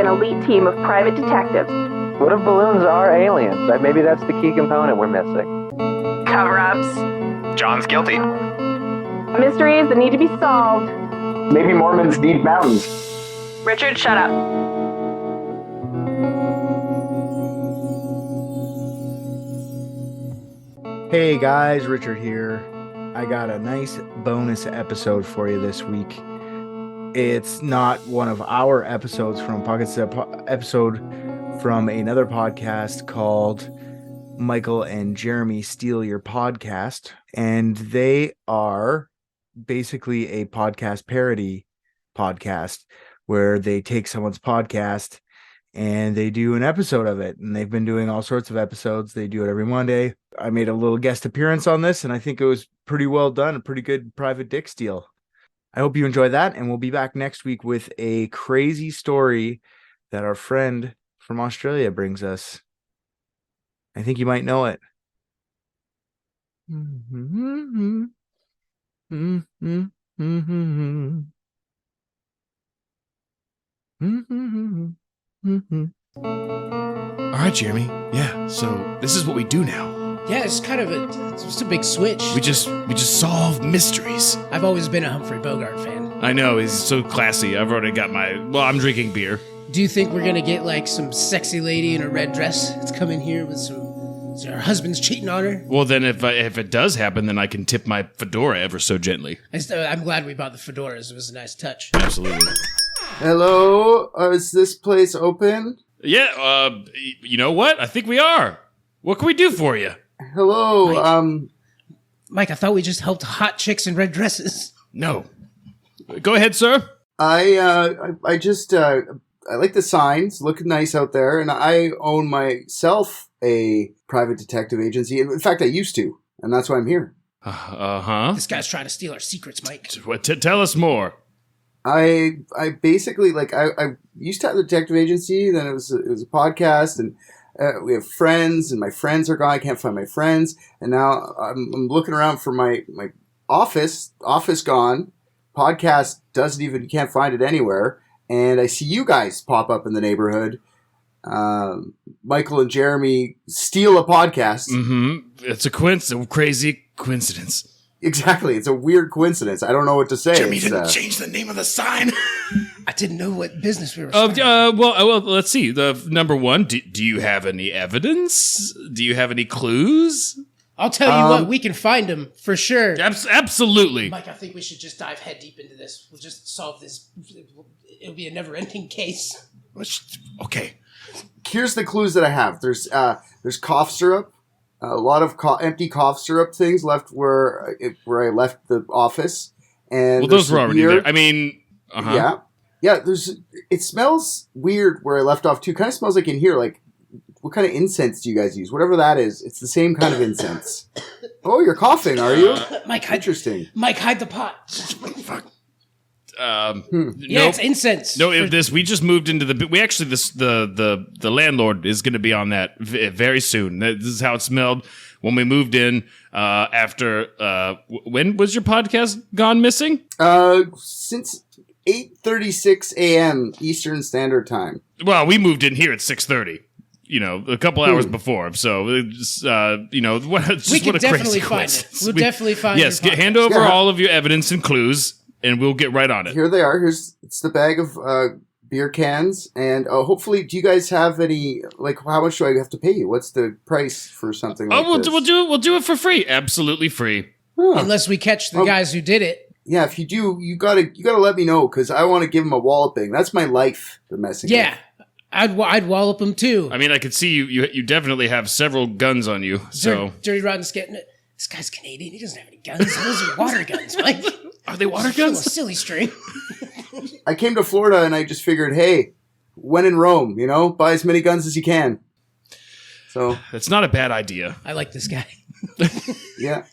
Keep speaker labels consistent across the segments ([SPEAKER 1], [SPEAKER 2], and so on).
[SPEAKER 1] an elite team of private detectives.
[SPEAKER 2] What if balloons are aliens? Maybe that's the key component we're missing.
[SPEAKER 1] Cover-ups.
[SPEAKER 3] John's guilty.
[SPEAKER 1] Mysteries that need to be solved.
[SPEAKER 4] Maybe Mormons need mountains.
[SPEAKER 1] Richard, shut up.
[SPEAKER 5] Hey guys, Richard here. I got a nice bonus episode for you this week. It's not one of our episodes from Pockets, episode from another podcast called Michael and Jeremy Steal Your Podcast. And they are basically a podcast parody podcast where they take someone's podcast and they do an episode of it. And they've been doing all sorts of episodes. They do it every Monday. I made a little guest appearance on this, and I think it was pretty well done. A pretty good private dick steal. I hope you enjoy that, and we'll be back next week with a crazy story that our friend from Australia brings us. I think you might know it.
[SPEAKER 6] All right, Jeremy. Yeah, so this is what we do now.
[SPEAKER 7] Yeah, it's kind of it's a big switch.
[SPEAKER 6] We just solve mysteries.
[SPEAKER 7] I've always been a Humphrey Bogart fan.
[SPEAKER 6] I know, he's so classy. I've already got I'm drinking beer.
[SPEAKER 7] Do you think we're gonna get like some sexy lady in a red dress that's come in here with her husband's cheating on her?
[SPEAKER 6] Well, then if it does happen, then I can tip my fedora ever so gently.
[SPEAKER 7] I'm glad we bought the fedoras. It was a nice touch.
[SPEAKER 6] Absolutely.
[SPEAKER 5] Hello, is this place open?
[SPEAKER 6] Yeah, you know what? I think we are. What can we do for you?
[SPEAKER 5] Hello,
[SPEAKER 7] Mike, I thought we just helped hot chicks in red dresses.
[SPEAKER 6] No. Go ahead, sir.
[SPEAKER 5] I like the signs, look nice out there, and I own myself a private detective agency. In fact, I used to, and that's why I'm here.
[SPEAKER 6] Uh-huh.
[SPEAKER 7] This guy's trying to steal our secrets, Mike.
[SPEAKER 6] Tell us more.
[SPEAKER 5] I basically, I used to have the detective agency, then it was a podcast, and we have friends, and my friends are gone. I can't find my friends, and now I'm looking around for my office gone. Podcast you can't find it anywhere, and I see you guys pop up in the neighborhood. Michael and Jeremy steal a podcast.
[SPEAKER 6] Mm-hmm. It's a crazy coincidence.
[SPEAKER 5] Exactly. It's a weird coincidence. I don't know what to say.
[SPEAKER 6] Jeremy didn't change the name of the sign.
[SPEAKER 7] I didn't know what business we were starting.
[SPEAKER 6] Well, let's see. The number one, do you have any evidence? Do you have any clues?
[SPEAKER 7] I'll tell you what, we can find him for sure.
[SPEAKER 6] Absolutely.
[SPEAKER 7] Mike, I think we should just dive head deep into this. We'll just solve this. It'll be a never-ending case.
[SPEAKER 6] Okay.
[SPEAKER 5] Here's the clues that I have. There's cough syrup. A lot of empty cough syrup things left where I left the office, and
[SPEAKER 6] those were already there. I mean,
[SPEAKER 5] yeah. It smells weird where I left off too. Kind of smells like in here. Like, what kind of incense do you guys use? Whatever that is, it's the same kind of incense. Oh, you're coughing, are you?
[SPEAKER 7] Mike,
[SPEAKER 5] interesting.
[SPEAKER 7] Mike, hide the pot.
[SPEAKER 6] Fuck.
[SPEAKER 7] Yeah, it's incense.
[SPEAKER 6] No, we just moved into the landlord is going to be on that very soon. This is how it smelled when we moved in. After when was your podcast gone missing?
[SPEAKER 5] Since 8:36 a.m. Eastern Standard Time.
[SPEAKER 6] Well, we moved in here at 6:30. A couple hours before. So, just, what a crazy coincidence.
[SPEAKER 7] We'll definitely find.
[SPEAKER 6] Yes, hand over all of your evidence and clues. And we'll get right on it.
[SPEAKER 5] Here they are. It's the bag of beer cans, and hopefully, do you guys have any? Like, how much do I have to pay you? What's the price for something like this?
[SPEAKER 6] We'll do it for free. Absolutely free.
[SPEAKER 5] Huh.
[SPEAKER 7] Unless we catch the guys who did it.
[SPEAKER 5] Yeah, if you do, you gotta let me know because I want to give them a walloping. That's my life. They're messing.
[SPEAKER 7] Yeah,
[SPEAKER 5] with.
[SPEAKER 7] I'd wallop them too.
[SPEAKER 6] I mean, I could see you definitely have several guns on you. So
[SPEAKER 7] Dirty Rodden's getting it. This guy's Canadian. He doesn't have any guns. Those are water guns, Mike.
[SPEAKER 6] Are they water guns?
[SPEAKER 7] A silly string.
[SPEAKER 5] I came to Florida and I just figured, hey, when in Rome, buy as many guns as you can. So
[SPEAKER 6] that's not a bad idea.
[SPEAKER 7] I like this guy.
[SPEAKER 5] Yeah,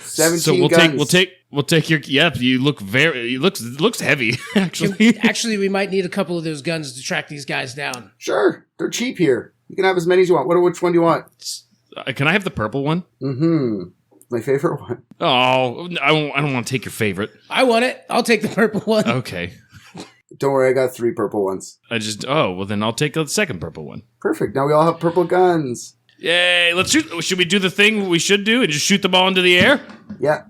[SPEAKER 5] 17
[SPEAKER 6] so we'll
[SPEAKER 5] guns.
[SPEAKER 6] take your. Yep, you look it looks heavy. Actually,
[SPEAKER 7] we might need a couple of those guns to track these guys down.
[SPEAKER 5] Sure, they're cheap here. You can have as many as you want. Which one do you want?
[SPEAKER 6] Can I have the purple one?
[SPEAKER 5] Mm-hmm. My favorite one.
[SPEAKER 6] Oh, I don't want to take your favorite.
[SPEAKER 7] I want it. I'll take the purple one.
[SPEAKER 6] Okay.
[SPEAKER 3] Don't worry, I got 3 purple ones.
[SPEAKER 6] Well, then I'll take the second purple one.
[SPEAKER 3] Perfect. Now we all have purple guns.
[SPEAKER 6] Yay, let's shoot. Should we do the thing we should do and just shoot them all into the air?
[SPEAKER 3] Yeah.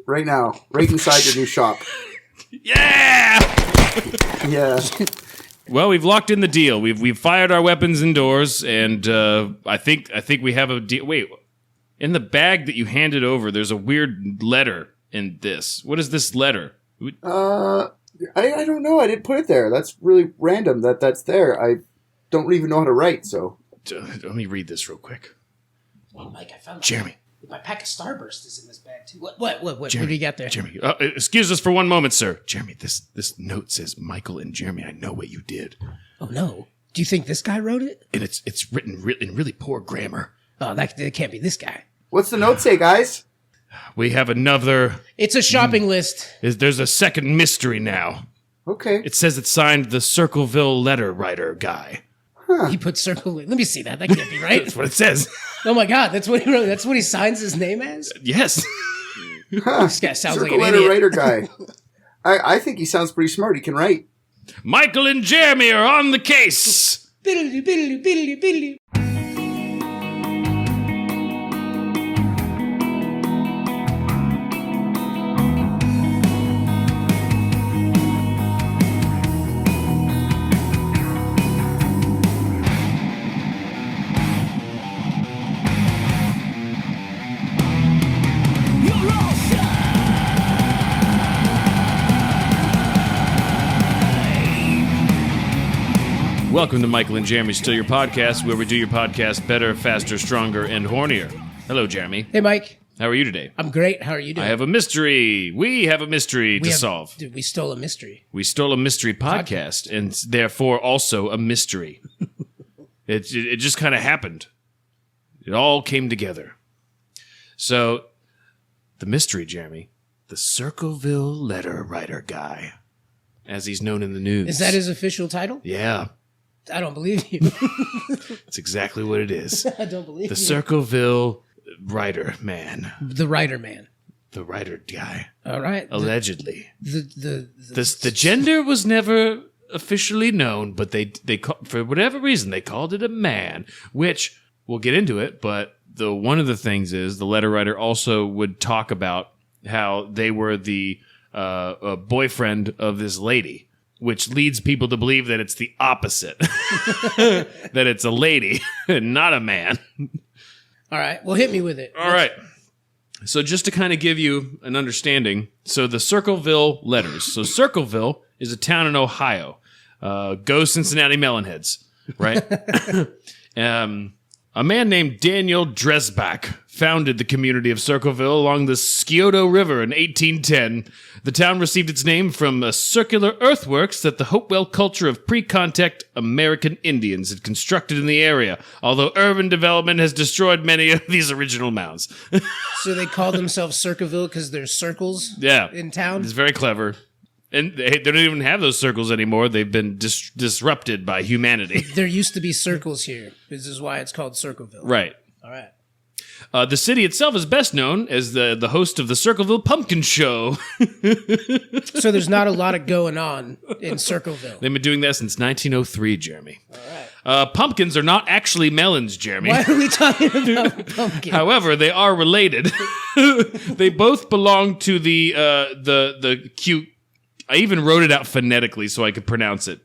[SPEAKER 3] Right now. Right inside your new shop.
[SPEAKER 6] Yeah!
[SPEAKER 3] Yeah.
[SPEAKER 6] Well, we've locked in the deal. We've fired our weapons indoors, and I think we have a deal. Wait, in the bag that you handed over, there's a weird letter in this. What is this letter?
[SPEAKER 3] I don't know. I didn't put it there. That's really random that's there. I don't even know how to write, so.
[SPEAKER 6] Let me read this real quick.
[SPEAKER 7] Oh, Mike, I found
[SPEAKER 6] Jeremy.
[SPEAKER 7] My pack of Starburst is in this bag, too. What
[SPEAKER 6] Jeremy,
[SPEAKER 7] do you got there?
[SPEAKER 6] Jeremy, excuse us for one moment, sir. Jeremy, this note says, Michael and Jeremy, I know what you did.
[SPEAKER 7] Oh, no. Do you think this guy wrote it?
[SPEAKER 6] And it's written in really poor grammar.
[SPEAKER 7] Oh, that can't be this guy.
[SPEAKER 3] What's the note say, guys?
[SPEAKER 6] We have another...
[SPEAKER 7] It's a shopping list.
[SPEAKER 6] There's a second mystery now.
[SPEAKER 3] Okay.
[SPEAKER 6] It says it's signed the Circleville letter writer guy.
[SPEAKER 7] He put circle. Let me see that. That can't be right.
[SPEAKER 6] That's what it says.
[SPEAKER 7] Oh my God, that's what he wrote. That's what he signs his name as.
[SPEAKER 6] Yes.
[SPEAKER 7] This guy sounds like
[SPEAKER 3] Circle
[SPEAKER 7] an
[SPEAKER 3] letter
[SPEAKER 7] idiot.
[SPEAKER 3] writer guy. I think he sounds pretty smart. He can write.
[SPEAKER 6] Michael and Jeremy are on the case.
[SPEAKER 7] Biddly, biddly, biddly, biddly.
[SPEAKER 6] Welcome to Michael and Jeremy Still Your Podcast, where we do your podcast better, faster, stronger, and hornier. Hello, Jeremy.
[SPEAKER 7] Hey, Mike.
[SPEAKER 6] How are you today?
[SPEAKER 7] I'm great. How are you doing?
[SPEAKER 6] I have a mystery. We have a mystery to solve.
[SPEAKER 7] Dude, we stole a mystery.
[SPEAKER 6] We stole a mystery podcast, and therefore also a mystery. It just kind of happened. It all came together. So, the mystery, Jeremy, the Circleville letter writer guy, as he's known in the news.
[SPEAKER 7] Is that his official title?
[SPEAKER 6] Yeah.
[SPEAKER 7] I don't believe you.
[SPEAKER 6] That's exactly what it is.
[SPEAKER 7] I don't believe
[SPEAKER 6] The
[SPEAKER 7] you.
[SPEAKER 6] Circleville writer man.
[SPEAKER 7] The writer man.
[SPEAKER 6] The writer guy.
[SPEAKER 7] All right.
[SPEAKER 6] Allegedly.
[SPEAKER 7] The
[SPEAKER 6] gender was never officially known, but they for whatever reason, they called it a man, which we'll get into it, but one of the things is the letter writer also would talk about how they were the boyfriend of this lady, which leads people to believe that it's the opposite, that it's a lady and not a man.
[SPEAKER 7] All right. Well, hit me with it.
[SPEAKER 6] All right. So just to kind of give you an understanding, so the Circleville letters. So Circleville is a town in Ohio. Go Cincinnati Melonheads, right? A man named Daniel Dresbach founded the community of Circleville along the Scioto River in 1810. The town received its name from a circular earthworks that the Hopewell culture of pre-contact American Indians had constructed in the area, although urban development has destroyed many of these original mounds.
[SPEAKER 7] So they call themselves Circleville because there's circles in town?
[SPEAKER 6] It's very clever. And they don't even have those circles anymore. They've been disrupted by humanity.
[SPEAKER 7] There used to be circles here. This is why it's called Circleville.
[SPEAKER 6] Right.
[SPEAKER 7] All right.
[SPEAKER 6] The city itself is best known as the host of the Circleville Pumpkin Show.
[SPEAKER 7] So there's not a lot of going on in Circleville.
[SPEAKER 6] They've been doing that since 1903, Jeremy. All right. Pumpkins are not actually melons, Jeremy.
[SPEAKER 7] Why are we talking about pumpkin?
[SPEAKER 6] However, they are related. They both belong to the cute. I even wrote it out phonetically so I could pronounce it.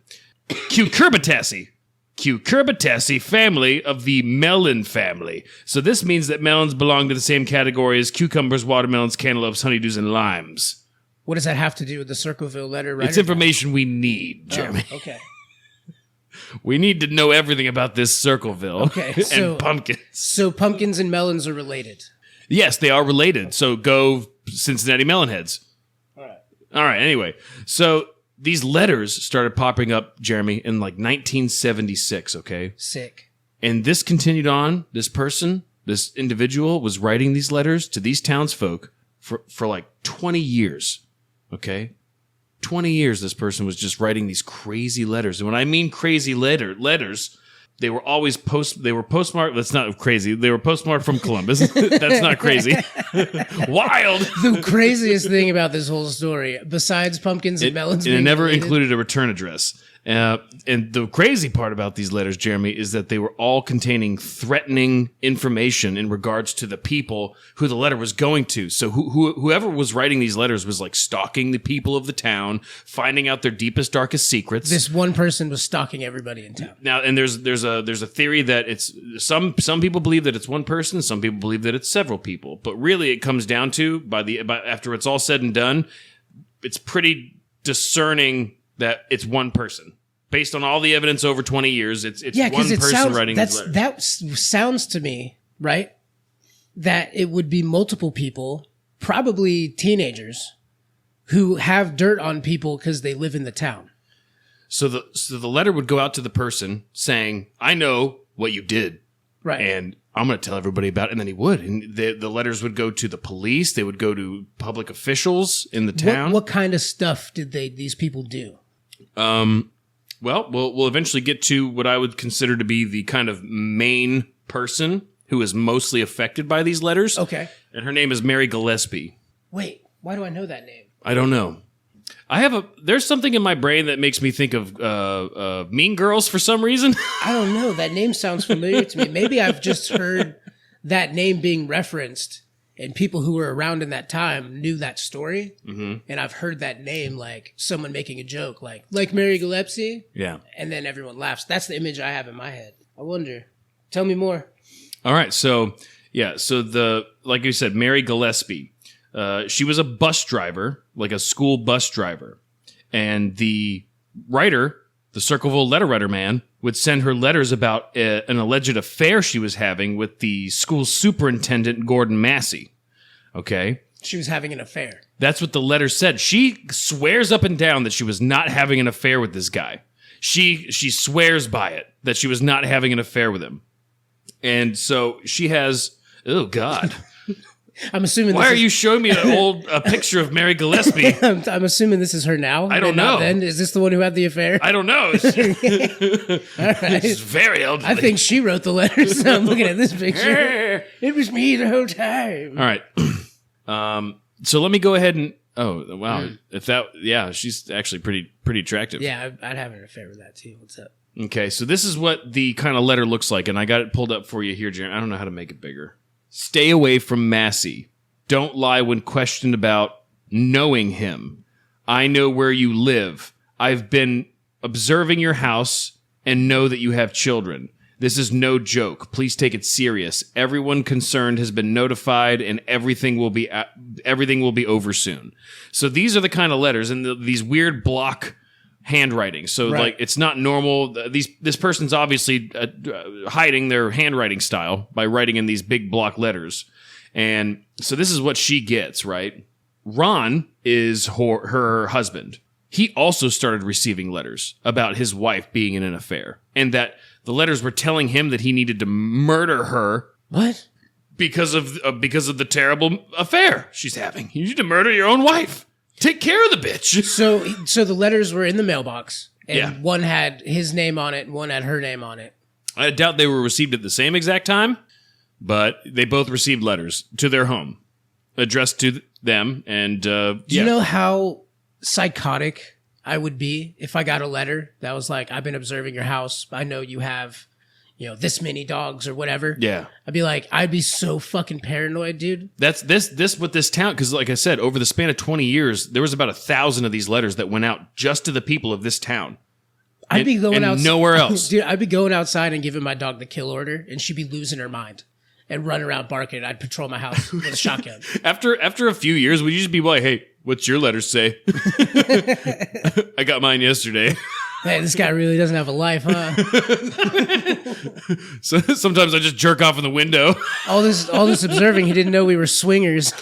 [SPEAKER 6] Cucurbitaceae. Cucurbitaceae family of the melon family. So this means that melons belong to the same category as cucumbers, watermelons, cantaloupes, honeydews, and limes.
[SPEAKER 7] What does that have to do with the Circleville letter writer?
[SPEAKER 6] It's information we need, Jeremy.
[SPEAKER 7] Oh, okay.
[SPEAKER 6] We need to know everything about this Circleville and pumpkins.
[SPEAKER 7] So pumpkins and melons are related.
[SPEAKER 6] Yes, they are related. So go Cincinnati Melonheads. All right, anyway. So these letters started popping up, Jeremy, in like 1976, okay?
[SPEAKER 7] Sick.
[SPEAKER 6] And this continued on. This person, this individual was writing these letters to these townsfolk for like 20 years, okay? 20 years this person was just writing these crazy letters. And when I mean crazy letters, They were always postmarked. That's not crazy. They were postmarked from Columbus. That's not crazy. Wild.
[SPEAKER 7] The craziest thing about this whole story, besides pumpkins and melons,
[SPEAKER 6] it never included a return address. And the crazy part about these letters, Jeremy, is that they were all containing threatening information in regards to the people who the letter was going to. So whoever was writing these letters was like stalking the people of the town, finding out their deepest, darkest secrets.
[SPEAKER 7] This one person was stalking everybody in town.
[SPEAKER 6] Now, and there's a theory that it's some people believe that it's one person, some people believe that it's several people. But really, it comes down to after it's all said and done, it's pretty discerning that it's one person. Based on all the evidence over 20 years, it's one person writing these letters.
[SPEAKER 7] That sounds to me, right, that it would be multiple people, probably teenagers, who have dirt on people because they live in the town.
[SPEAKER 6] So the letter would go out to the person saying, I know what you did.
[SPEAKER 7] Right.
[SPEAKER 6] And I'm going to tell everybody about it. And then he would. And the letters would go to the police. They would go to public officials in the town.
[SPEAKER 7] What kind of stuff did these people do?
[SPEAKER 6] Well, we'll eventually get to what I would consider to be the kind of main person who is mostly affected by these letters.
[SPEAKER 7] Okay.
[SPEAKER 6] And her name is Mary Gillespie.
[SPEAKER 7] Wait, why do I know that name?
[SPEAKER 6] I don't know. There's something in my brain that makes me think of Mean Girls for some reason.
[SPEAKER 7] I don't know. That name sounds familiar to me. Maybe I've just heard that name being referenced, and people who were around in that time knew that story. Mm-hmm. And I've heard that name, like someone making a joke, like Mary Gillespie.
[SPEAKER 6] Yeah. And
[SPEAKER 7] then everyone laughs. That's the image I have in my head. I wonder. Tell me more.
[SPEAKER 6] All right. So, yeah. So like you said, Mary Gillespie. She was a bus driver, like a school bus driver. And the writer, the Circleville letter writer man, would send her letters about an alleged affair she was having with the school superintendent, Gordon Massey. Okay?
[SPEAKER 7] She was having an affair.
[SPEAKER 6] That's what the letter said. She swears up and down that she was not having an affair with this guy. She swears by it, that she was not having an affair with him. And so she has... Oh, God.
[SPEAKER 7] I'm assuming.
[SPEAKER 6] Why are you showing me a picture of Mary Gillespie?
[SPEAKER 7] I'm assuming this is her now.
[SPEAKER 6] I don't know.
[SPEAKER 7] Then is this the one who had the affair?
[SPEAKER 6] I don't know.
[SPEAKER 7] All right.
[SPEAKER 6] She's very elderly.
[SPEAKER 7] I think she wrote the letters. I'm looking at this picture. It was me the whole time.
[SPEAKER 6] All right. So let me go ahead and. Oh wow! She's actually pretty attractive.
[SPEAKER 7] Yeah, I'd have an affair with that too. What's up?
[SPEAKER 6] Okay, so this is what the kind of letter looks like, and I got it pulled up for you here, Jeremy. I don't know how to make it bigger. Stay away from Massey. Don't lie when questioned about knowing him. I know where you live. I've been observing your house and know that you have children. This is no joke. Please take it serious. Everyone concerned has been notified, and everything will be over soon. So these are the kind of letters and these weird block handwriting. So like it's not normal. This person's obviously hiding their handwriting style by writing in these big block letters. And so this is what she gets, right? Ron is her husband. He also started receiving letters about his wife being in an affair, and that the letters were telling him that he needed to murder her.
[SPEAKER 7] What?
[SPEAKER 6] Because of the terrible affair she's having. You need to murder your own wife. Take care of the bitch.
[SPEAKER 7] So the letters were in the mailbox, and
[SPEAKER 6] yeah.
[SPEAKER 7] One had his name on it, and one had her name on it.
[SPEAKER 6] I doubt they were received at the same exact time, but they both received letters to their home, addressed to them, and Do
[SPEAKER 7] you know how psychotic I would be if I got a letter that was like, I've been observing your house, I know you have, this many dogs or whatever.
[SPEAKER 6] Yeah.
[SPEAKER 7] I'd be so fucking paranoid, dude.
[SPEAKER 6] That's this with this town, because like I said, over the span of 20 years, there was about 1,000 of these letters that went out just to the people of this town.
[SPEAKER 7] I'd be going outside.
[SPEAKER 6] Nowhere else.
[SPEAKER 7] Dude, I'd be going outside and giving my dog the kill order, and she'd be losing her mind and run around barking. I'd patrol my house with a shotgun. After
[SPEAKER 6] a few years, would you just be like, hey, what's your letters say? I got mine yesterday.
[SPEAKER 7] Hey, this guy really doesn't have a life, huh?
[SPEAKER 6] So sometimes I just jerk off in the window.
[SPEAKER 7] All this observing, he didn't know we were swingers.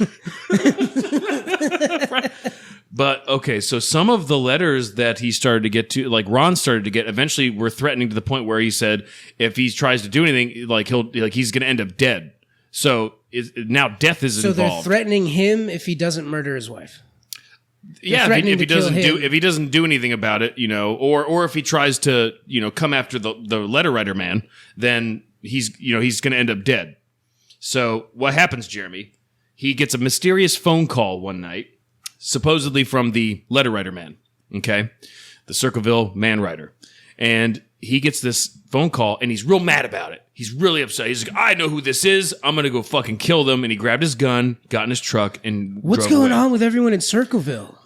[SPEAKER 6] But okay, so some of the letters that he started to get to, like Ron started to get, eventually were threatening to the point where he said if he tries to do anything, he's going to end up dead. So now death is involved.
[SPEAKER 7] So they're threatening him if he doesn't murder his wife.
[SPEAKER 6] Yeah,
[SPEAKER 7] threatening
[SPEAKER 6] if he
[SPEAKER 7] to kill
[SPEAKER 6] doesn't
[SPEAKER 7] him.
[SPEAKER 6] if he doesn't do anything about it, or if he tries to, come after the letter writer man, then he's going to end up dead. So what happens, Jeremy? He gets a mysterious phone call one night, supposedly from the letter writer man, okay? The Circleville man writer. And he gets this phone call, and he's real mad about it. He's really upset. He's like, I know who this is. I'm going to go fucking kill them. And he grabbed his gun, got in his truck, and
[SPEAKER 7] What's
[SPEAKER 6] drove
[SPEAKER 7] going
[SPEAKER 6] away.
[SPEAKER 7] on with everyone in Circleville?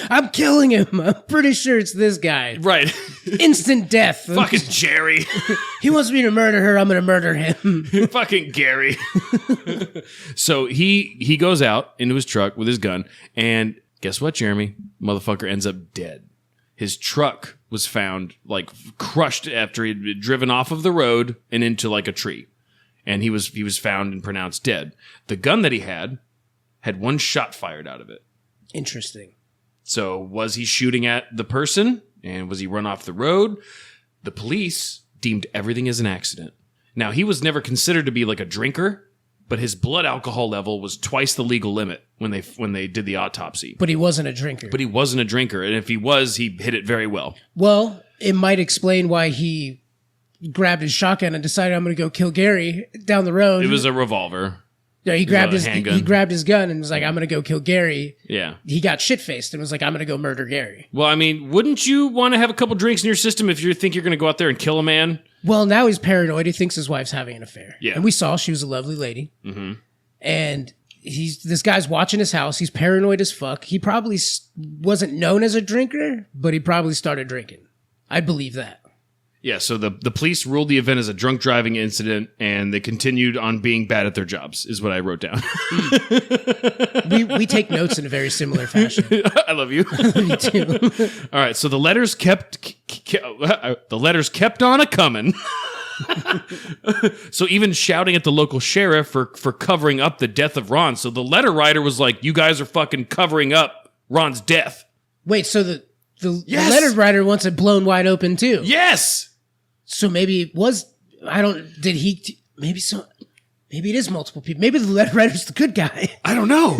[SPEAKER 7] I'm killing him. I'm pretty sure it's this guy.
[SPEAKER 6] Right.
[SPEAKER 7] Instant death.
[SPEAKER 6] Fucking Jerry.
[SPEAKER 7] He wants me to murder her. I'm going to murder him.
[SPEAKER 6] Fucking Gary. So he goes out into his truck with his gun, and guess what, Jeremy? Motherfucker ends up dead. His truck was found like crushed after he'd been driven off of the road and into like a tree. And he was found and pronounced dead. The gun that he had one shot fired out of it.
[SPEAKER 7] Interesting.
[SPEAKER 6] So was he shooting at the person? And was he run off the road? The police deemed everything as an accident. Now, he was never considered to be like a drinker, but his blood alcohol level was twice the legal limit when they did the autopsy.
[SPEAKER 7] But he wasn't a drinker.
[SPEAKER 6] But he wasn't a drinker, and if he was, he hit it very well.
[SPEAKER 7] Well, it might explain why he grabbed his shotgun and decided I'm going to go kill Gary down the road.
[SPEAKER 6] It was a revolver.
[SPEAKER 7] Yeah, he grabbed
[SPEAKER 6] a handgun.
[SPEAKER 7] he grabbed his gun and was like, I'm going to go kill Gary.
[SPEAKER 6] Yeah.
[SPEAKER 7] He got shit-faced and was like, I'm going to go murder Gary.
[SPEAKER 6] Well, I mean, wouldn't you want to have a couple drinks in your system if you think you're going to go out there and kill a man?
[SPEAKER 7] Well, now he's paranoid. He thinks his wife's having an affair.
[SPEAKER 6] Yeah.
[SPEAKER 7] And we saw she was a lovely lady.
[SPEAKER 6] Mm-hmm.
[SPEAKER 7] And this guy's watching his house. He's paranoid as fuck. He probably wasn't known as a drinker, but he probably started drinking. I believe that.
[SPEAKER 6] Yeah, so the police ruled the event as a drunk driving incident, and they continued on being bad at their jobs, is what I wrote down.
[SPEAKER 7] We take notes in a very similar fashion.
[SPEAKER 6] I love you.
[SPEAKER 7] Me too.
[SPEAKER 6] All right, so the letters kept on a coming. So even shouting at the local sheriff for covering up the death of Ron. So the letter writer was like, "You guys are fucking covering up Ron's death."
[SPEAKER 7] Wait, so the
[SPEAKER 6] Yes!
[SPEAKER 7] letter writer wants it blown wide open too.
[SPEAKER 6] Yes.
[SPEAKER 7] So maybe it was. Maybe it is multiple people. Maybe the letter writer's the good guy.
[SPEAKER 6] I don't know.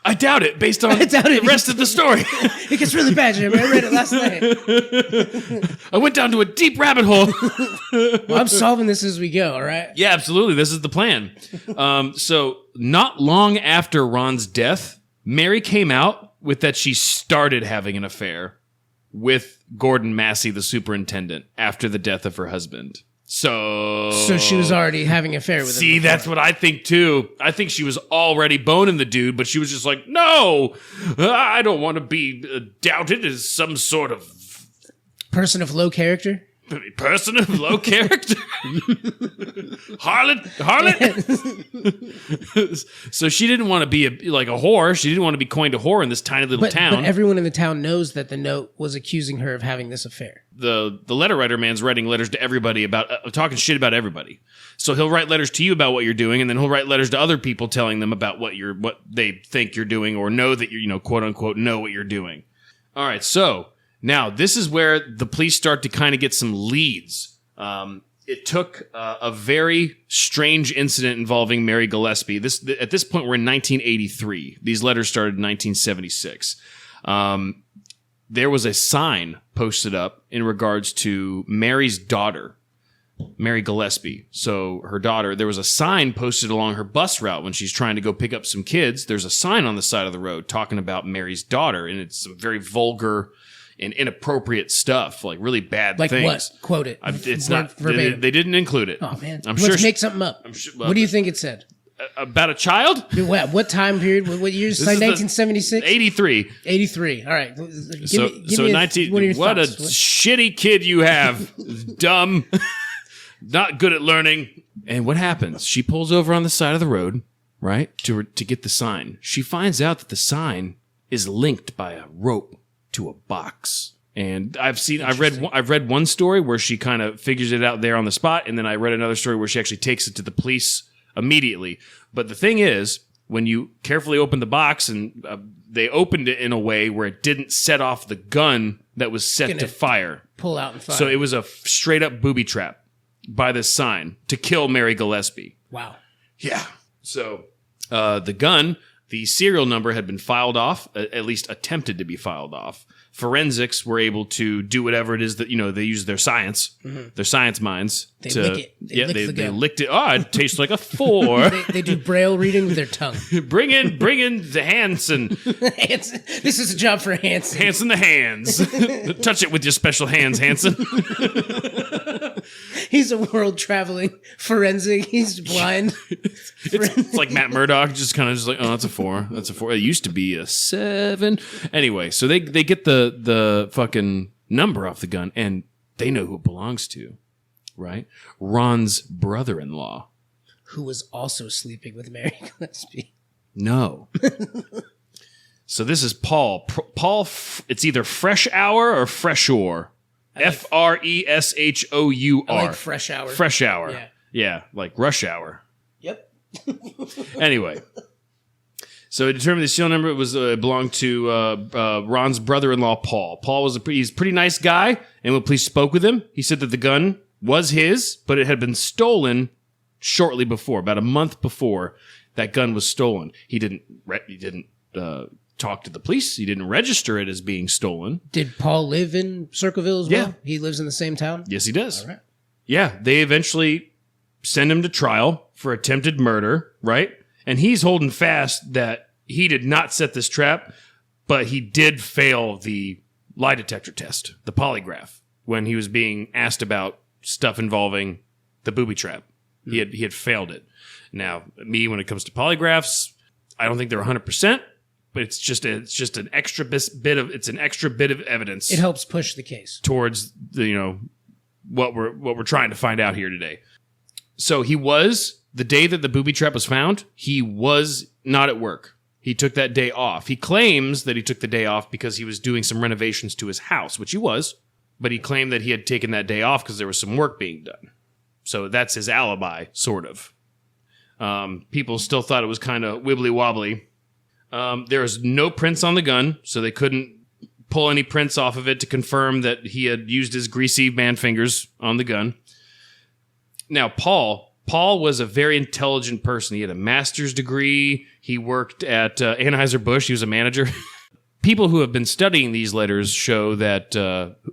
[SPEAKER 6] I doubt it based on the rest of the story.
[SPEAKER 7] It gets really bad, Jeremy. I read it last night.
[SPEAKER 6] I went down to a deep rabbit hole.
[SPEAKER 7] Well, I'm solving this as we go, all right?
[SPEAKER 6] Yeah, absolutely. This is the plan. So not long after Ron's death, Mary came out with that she started having an affair with Gordon Massey, the superintendent, after the death of her husband. So
[SPEAKER 7] she was already having an affair with him.
[SPEAKER 6] See, that's what I think too. I think she was already boning the dude, but she was just like, no, I don't want to be doubted as some sort of
[SPEAKER 7] person of low character.
[SPEAKER 6] Person of low character. Harlot. So she didn't want to be like a whore. She didn't want to be coined a whore in this tiny little town.
[SPEAKER 7] But everyone in the town knows that the note was accusing her of having this affair.
[SPEAKER 6] The letter writer man's writing letters to everybody about talking shit about everybody. So he'll write letters to you about what you're doing, and then he'll write letters to other people telling them about what they think you're doing, or know that you're, quote unquote, know what you're doing. All right, so now this is where the police start to kind of get some leads. It took a very strange incident involving Mary Gillespie. At this point, we're in 1983. These letters started in 1976. There was a sign posted up in regards to Mary's daughter, Mary Gillespie. So her daughter, there was a sign posted along her bus route when she's trying to go pick up some kids. There's a sign on the side of the road talking about Mary's daughter, and it's some very vulgar and inappropriate stuff, like really bad
[SPEAKER 7] like
[SPEAKER 6] things.
[SPEAKER 7] Like what? Quote it.
[SPEAKER 6] It's not verbatim. They didn't include it.
[SPEAKER 7] Oh man,
[SPEAKER 6] I'm
[SPEAKER 7] let's
[SPEAKER 6] sure
[SPEAKER 7] make something up.
[SPEAKER 6] Well,
[SPEAKER 7] what do you think it said?
[SPEAKER 6] About a child?
[SPEAKER 7] What time period? What year? Like 1976?
[SPEAKER 6] 83.
[SPEAKER 7] 83. All right. Give me
[SPEAKER 6] 19.
[SPEAKER 7] What are your
[SPEAKER 6] what
[SPEAKER 7] thoughts?
[SPEAKER 6] a shitty kid you have. Dumb. Not good at learning. And what happens? She pulls over on the side of the road, right, to get the sign. She finds out that the sign is linked by a rope to a box. And I've read one story where she kind of figures it out there on the spot, and then I read another story where she actually takes it to the police immediately. But the thing is, when you carefully open the box, and they opened it in a way where it didn't set off the gun that was set to fire.
[SPEAKER 7] Pull out and fire.
[SPEAKER 6] So it was a straight up booby trap by this sign to kill Mary Gillespie.
[SPEAKER 7] Wow.
[SPEAKER 6] Yeah. So the gun The serial number had been filed off, at least attempted to be filed off. Forensics were able to do whatever it is that, they use their science, their science minds.
[SPEAKER 7] They lick it.
[SPEAKER 6] They licked it. Oh, it tastes like a 4.
[SPEAKER 7] They do braille reading with their tongue.
[SPEAKER 6] Bring in the Hansen.
[SPEAKER 7] This is a job for Hansen.
[SPEAKER 6] Hansen the hands. Touch it with your special hands, Hansen.
[SPEAKER 7] He's a world-traveling forensic. He's blind.
[SPEAKER 6] It's like Matt Murdock, just kind of just like, oh, that's a 4. That's a 4. It used to be a 7. Anyway, so they get the fucking number off the gun, and they know who it belongs to, right? Ron's brother-in-law.
[SPEAKER 7] Who was also sleeping with Mary Gillespie.
[SPEAKER 6] No. So this is Paul. Paul, it's either Fresh Hour or Freshore. Freshhour.
[SPEAKER 7] I like Fresh Hour.
[SPEAKER 6] Fresh Hour. Yeah, like Rush Hour.
[SPEAKER 7] Yep.
[SPEAKER 6] Anyway. So it determined the serial number belonged to Ron's brother-in-law, Paul. Paul was he's a pretty nice guy, and when police spoke with him, he said that the gun was his, but it had been stolen shortly before, about a month before that gun was stolen. He didn't talk to the police. He didn't register it as being stolen.
[SPEAKER 7] Did Paul live in Circleville as well?
[SPEAKER 6] Yeah.
[SPEAKER 7] He lives in the same town?
[SPEAKER 6] Yes, he does.
[SPEAKER 7] All right.
[SPEAKER 6] Yeah, they eventually send him to trial for attempted murder, right? And he's holding fast that he did not set this trap, but he did fail the lie detector test, the polygraph, when he was being asked about stuff involving the booby trap. He had failed it. Now, when it comes to polygraphs, I don't think they're 100%, but it's just an extra bit of evidence.
[SPEAKER 7] It helps push the case
[SPEAKER 6] towards what we're trying to find out here today. So he was, the day that the booby trap was found, he was not at work. He took that day off. He claims that he took the day off because he was doing some renovations to his house, which he was, but he claimed that he had taken that day off because there was some work being done. So that's his alibi, sort of. People still thought it was kind of wibbly-wobbly. There was no prints on the gun, so they couldn't pull any prints off of it to confirm that he had used his greasy man fingers on the gun. Now, Paul was a very intelligent person. He had a master's degree. He worked at Anheuser-Busch. He was a manager. People who have been studying these letters show that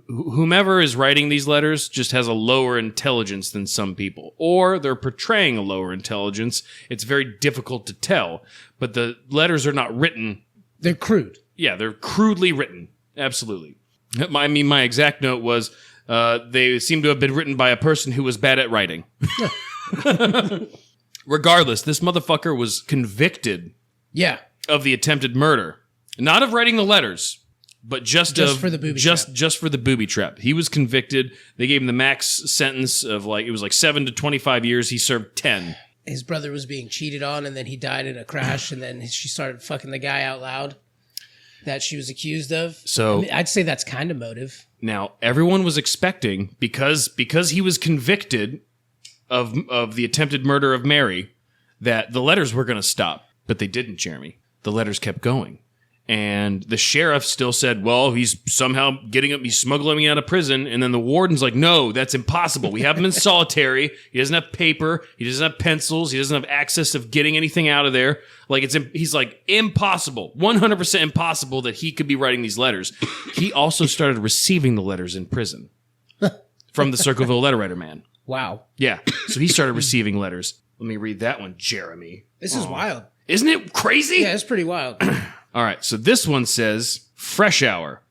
[SPEAKER 6] whomever is writing these letters just has a lower intelligence than some people, or they're portraying a lower intelligence. It's very difficult to tell, but the letters are not written.
[SPEAKER 7] They're crude.
[SPEAKER 6] Yeah, they're crudely written. Absolutely. My exact note was they seem to have been written by a person who was bad at writing. Regardless, this motherfucker was convicted of the attempted murder. Not of writing the letters, but just for the booby trap. Just for the booby trap. He was convicted. They gave him the max sentence of 7 to 25 years. He served 10.
[SPEAKER 7] His brother was being cheated on, and then he died in a crash, and then she started fucking the guy out loud that she was accused of.
[SPEAKER 6] So
[SPEAKER 7] I'd say that's kind of motive.
[SPEAKER 6] Now, everyone was expecting, because he was convicted of the attempted murder of Mary, that the letters were going to stop. But they didn't, Jeremy. The letters kept going. And the sheriff still said, well, he's somehow he's smuggling me out of prison. And then the warden's like, no, that's impossible. We have him in solitary. He doesn't have paper. He doesn't have pencils. He doesn't have access of getting anything out of there. He's like, impossible, 100% impossible that he could be writing these letters. He also started receiving the letters in prison from the Circleville letter writer man.
[SPEAKER 7] Wow.
[SPEAKER 6] Yeah. So he started receiving letters. Let me read that one, Jeremy.
[SPEAKER 7] This is wild.
[SPEAKER 6] Isn't it crazy?
[SPEAKER 7] Yeah, it's pretty wild.
[SPEAKER 6] All right, so this one says, Fresh Hour.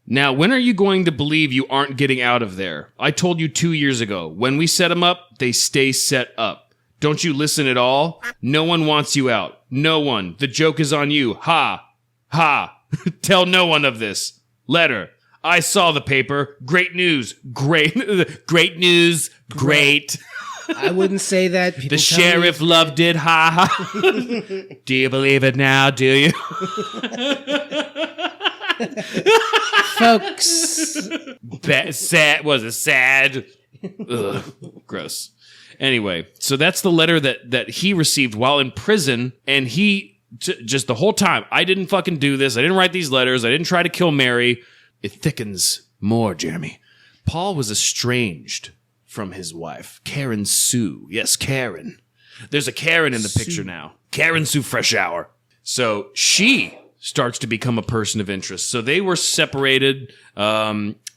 [SPEAKER 6] Now, when are you going to believe you aren't getting out of there? I told you 2 years ago. When we set them up, they stay set up. Don't you listen at all? No one wants you out. No one. The joke is on you. Ha. Ha. Tell no one of this. Letter. I saw the paper. Great news. Great. Great news. Great.
[SPEAKER 7] I wouldn't say that.
[SPEAKER 6] The sheriff loved it. Ha ha. Do you believe it now? Do you?
[SPEAKER 7] Folks.
[SPEAKER 6] Sad. Was it sad? Ugh, gross. Anyway, so that's the letter that he received while in prison, and he just the whole time, I didn't fucking do this. I didn't write these letters. I didn't try to kill Mary. It thickens more, Jeremy. Paul was estranged from his wife, Karen Sue. Yes, Karen. There's a Karen in the picture now. Karen Sue Fresh Hour. So she starts to become a person of interest. So they were separated.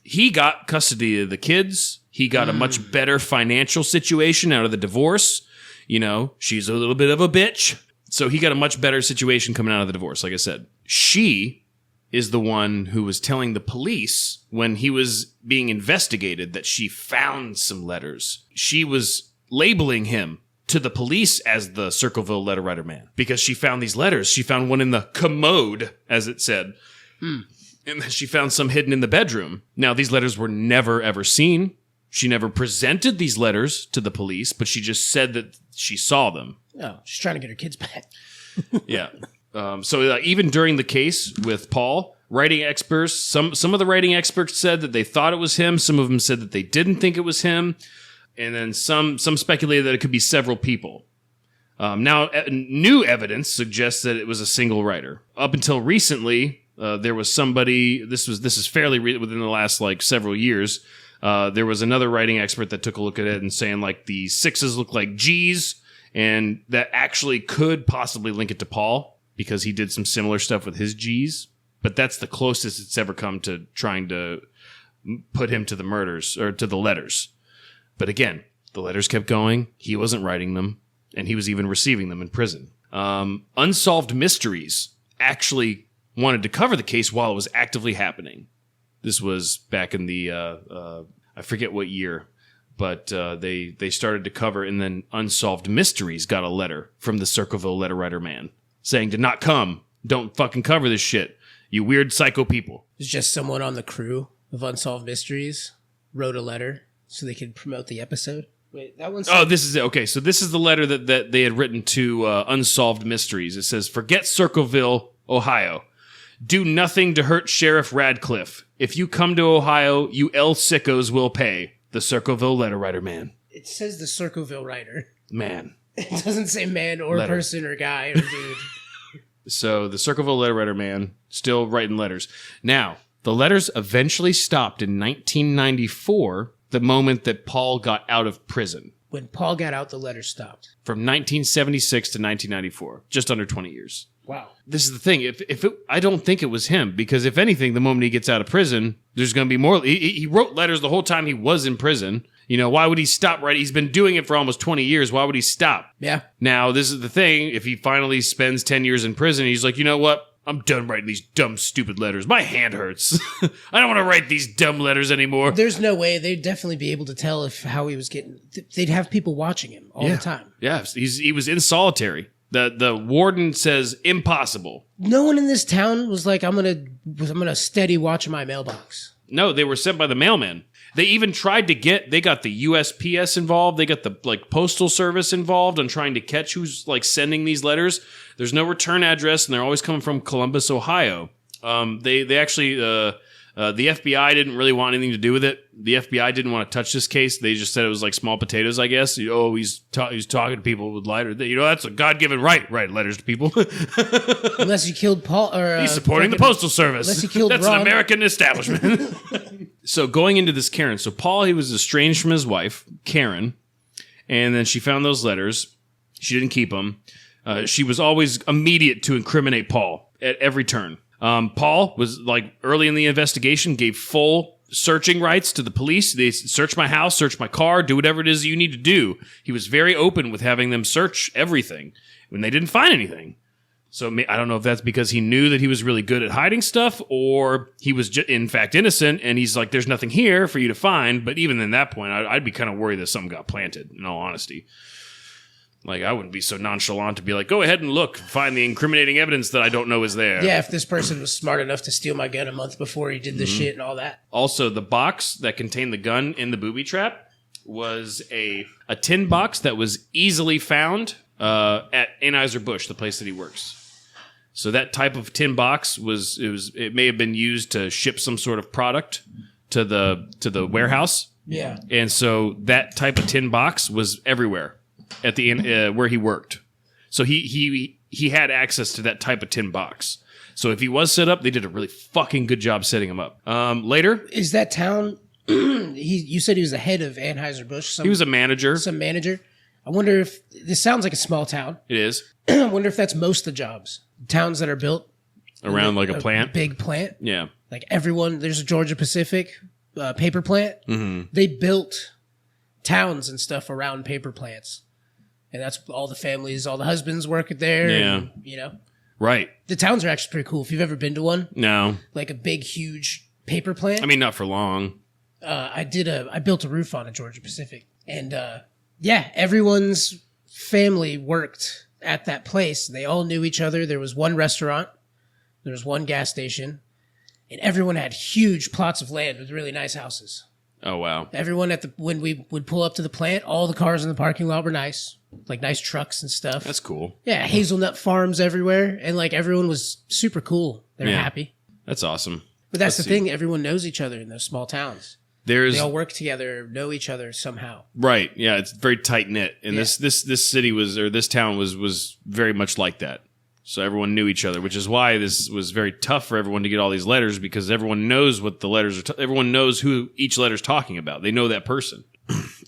[SPEAKER 6] He got custody of the kids. He got a much better financial situation out of the divorce. You know, she's a little bit of a bitch. So he got a much better situation coming out of the divorce, like I said. She is the one who was telling the police when he was being investigated that she found some letters. She was labeling him to the police as the Circleville letter writer man because she found these letters. She found one in the commode, as it said. And then she found some hidden in the bedroom. Now, these letters were never, ever seen. She never presented these letters to the police, but she just said that she saw them.
[SPEAKER 7] Oh, she's trying to get her kids back.
[SPEAKER 6] Yeah. So even during the case with Paul, writing experts, some of the writing experts said that they thought it was him. Some of them said that they didn't think it was him. And then some speculated that it could be several people. Now, new evidence suggests that it was a single writer. Up until recently, there was somebody, this is fairly within the last like several years, there was another writing expert that took a look at it and saying like the 6s look like G's, and that actually could possibly link it to Paul because he did some similar stuff with his G's. But that's the closest it's ever come to trying to put him to the murders or to the letters. But again, the letters kept going. He wasn't writing them, and he was even receiving them in prison. Unsolved Mysteries actually wanted to cover the case while it was actively happening. This was back in the, I forget what year, but they started to cover, and then Unsolved Mysteries got a letter from the Circleville letter writer man saying to not come, don't fucking cover this shit, you weird psycho people.
[SPEAKER 7] It's just someone on the crew of Unsolved Mysteries wrote a letter so they could promote the episode. Wait, that one's...
[SPEAKER 6] Oh, this is it. Okay, so this is the letter that they had written to Unsolved Mysteries. It says, forget Circleville, Ohio. Do nothing to hurt Sheriff Radcliffe. If you come to Ohio, you L sickos will pay. The Circleville letter writer man.
[SPEAKER 7] It says the Circleville writer.
[SPEAKER 6] Man.
[SPEAKER 7] It doesn't say man or
[SPEAKER 6] Letter.
[SPEAKER 7] person or guy or dude.
[SPEAKER 6] So the Circleville letter writer man still writing letters. Now, the letters eventually stopped in 1994, the moment that Paul got out of prison.
[SPEAKER 7] When Paul got out, the letter stopped.
[SPEAKER 6] From 1976 to 1994, just under 20 years.
[SPEAKER 7] Wow.
[SPEAKER 6] This is the thing. I don't think it was him, because if anything, the moment he gets out of prison, there's going to be more. He wrote letters the whole time he was in prison. You know, why would he stop writing? He's been doing it for almost 20 years. Why would he stop?
[SPEAKER 7] Yeah.
[SPEAKER 6] Now, this is the thing. If he finally spends 10 years in prison, he's like, you know what? I'm done writing these dumb, stupid letters. My hand hurts. I don't want to write these dumb letters anymore.
[SPEAKER 7] There's no way. They'd definitely be able to tell how he was getting... They'd have people watching him all the time.
[SPEAKER 6] Yeah, he was in solitary. The warden says impossible.
[SPEAKER 7] No one in this town was like, I'm gonna steady watch my mailbox.
[SPEAKER 6] No, they were sent by the mailman. They even tried to they got the USPS involved. They got the postal service involved on trying to catch who's sending these letters. There's no return address, and they're always coming from Columbus, Ohio. They actually, the FBI didn't really want anything to do with it. The FBI didn't want to touch this case. They just said it was like small potatoes, I guess. Oh, he's talking to people with letters. You know, that's a God-given right, write letters to people.
[SPEAKER 7] Unless you killed Paul, or
[SPEAKER 6] he's supporting the postal service.
[SPEAKER 7] Unless you killed
[SPEAKER 6] that's
[SPEAKER 7] Ron.
[SPEAKER 6] an American establishment. So going into this Karen, so Paul, he was estranged from his wife, Karen, and then she found those letters. She didn't keep them. She was always immediate to incriminate Paul at every turn. Paul was early in the investigation, gave full searching rights to the police. They search my house, search my car, do whatever it is you need to do. He was very open with having them search everything when they didn't find anything. So I don't know if that's because he knew that he was really good at hiding stuff, or he was in fact innocent, and he's like, there's nothing here for you to find. But even in that point, I'd be kind of worried that something got planted, in all honesty. I wouldn't be so nonchalant to be like, go ahead and look, find the incriminating evidence that I don't know is there.
[SPEAKER 7] Yeah, if this person was smart enough to steal my gun a month before he did the shit and all that.
[SPEAKER 6] Also, the box that contained the gun in the booby trap was a tin box that was easily found at Anheuser-Busch, the place that he works. So that type of tin box it may have been used to ship some sort of product to the warehouse.
[SPEAKER 7] Yeah.
[SPEAKER 6] And so that type of tin box was everywhere at the where he worked. So he had access to that type of tin box. So if he was set up, they did a really fucking good job setting him up. Later,
[SPEAKER 7] is that town? You said he was the head of Anheuser-Busch.
[SPEAKER 6] He was a manager.
[SPEAKER 7] Some manager. I wonder if this sounds like a small town.
[SPEAKER 6] It is.
[SPEAKER 7] I wonder if that's most of the jobs. towns that are built
[SPEAKER 6] Around like a plant?
[SPEAKER 7] big plant.
[SPEAKER 6] Yeah.
[SPEAKER 7] Like everyone, there's a Georgia Pacific paper plant.
[SPEAKER 6] Mm-hmm.
[SPEAKER 7] They built towns and stuff around paper plants. And that's all the families, all the husbands work there.
[SPEAKER 6] Yeah.
[SPEAKER 7] And, you know,
[SPEAKER 6] Right.
[SPEAKER 7] the towns are actually pretty cool. If you've ever been to one,
[SPEAKER 6] No.
[SPEAKER 7] like a big, huge paper plant.
[SPEAKER 6] I mean, not for long.
[SPEAKER 7] I built a roof on a Georgia Pacific. And yeah, everyone's family worked at that place. They all knew each other. There was one restaurant. There was one gas station. And everyone had huge plots of land with really nice houses.
[SPEAKER 6] Oh, wow.
[SPEAKER 7] Everyone when we would pull up to the plant, all the cars in the parking lot were nice. Like nice trucks and stuff.
[SPEAKER 6] That's cool.
[SPEAKER 7] Yeah, hazelnut farms everywhere. And like everyone was super cool. They were
[SPEAKER 6] Yeah.
[SPEAKER 7] happy.
[SPEAKER 6] That's awesome.
[SPEAKER 7] But that's
[SPEAKER 6] Let's
[SPEAKER 7] the thing. Everyone knows each other in those small towns.
[SPEAKER 6] There's
[SPEAKER 7] They all work together, know each other somehow.
[SPEAKER 6] right. Yeah, it's very tight knit, and
[SPEAKER 7] Yeah.
[SPEAKER 6] this city was, or this town was very much like that. So everyone knew each other, which is why this was very tough for everyone to get all these letters, because everyone knows what the letters are. Everyone knows who each letter's talking about. They know that person.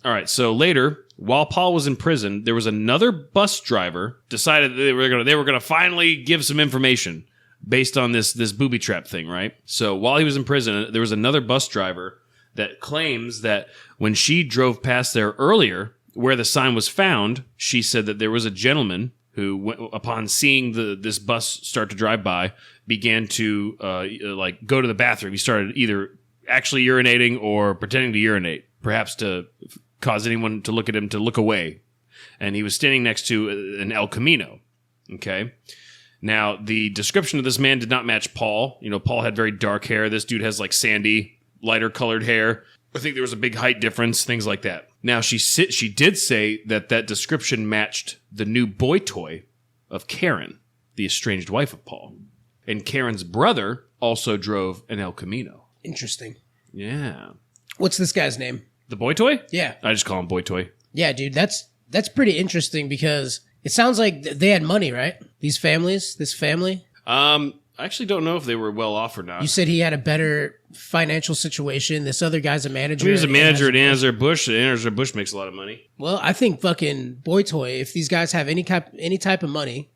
[SPEAKER 6] All right. So later, while Paul was in prison, there was another bus driver decided that they were gonna finally give some information based on this booby trap thing, right? So while he was in prison, there was another bus driver that claims that when she drove past there earlier, where the sign was found, she said that there was a gentleman who, upon seeing this bus start to drive by, began to like go to the bathroom. He started either actually urinating or pretending to urinate, perhaps to cause anyone to look at him to look away. And he was standing next to an El Camino. Okay. Now, the description of this man did not match Paul. You know, Paul had very dark hair. This dude has like sandy, lighter colored hair. I think there was a big height difference, things like that. Now, she did say that description matched the new boy toy of Karen, the estranged wife of Paul. And Karen's brother also drove an El Camino.
[SPEAKER 7] Interesting.
[SPEAKER 6] Yeah.
[SPEAKER 7] What's this guy's name?
[SPEAKER 6] The boy toy?
[SPEAKER 7] Yeah.
[SPEAKER 6] I just call him boy toy.
[SPEAKER 7] Yeah, dude, that's pretty interesting because it sounds like they had money, right? These families, this family.
[SPEAKER 6] I actually don't know if they were well off or not.
[SPEAKER 7] You said he had a better financial situation. This other guy's a manager.
[SPEAKER 6] He was a manager at Anheuser-Busch. Anheuser-Busch makes a lot of money.
[SPEAKER 7] Well, I think fucking boy toy, if these guys have any type of money,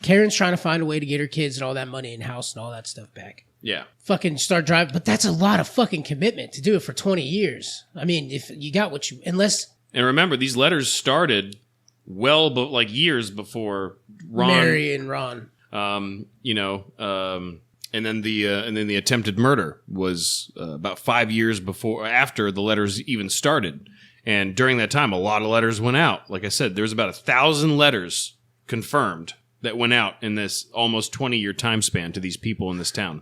[SPEAKER 7] Karen's trying to find a way to get her kids and all that money and house and all that stuff back.
[SPEAKER 6] Yeah.
[SPEAKER 7] Fucking start driving. But that's a lot of fucking commitment to do it for 20 years. I mean, if you got what you... Unless...
[SPEAKER 6] And remember, these letters started like years before Ron...
[SPEAKER 7] Mary and Ron.
[SPEAKER 6] And then the attempted murder was about 5 years after the letters even started. And during that time, a lot of letters went out. Like I said, there was about 1,000 letters confirmed that went out in this almost 20-year time span to these people in this town.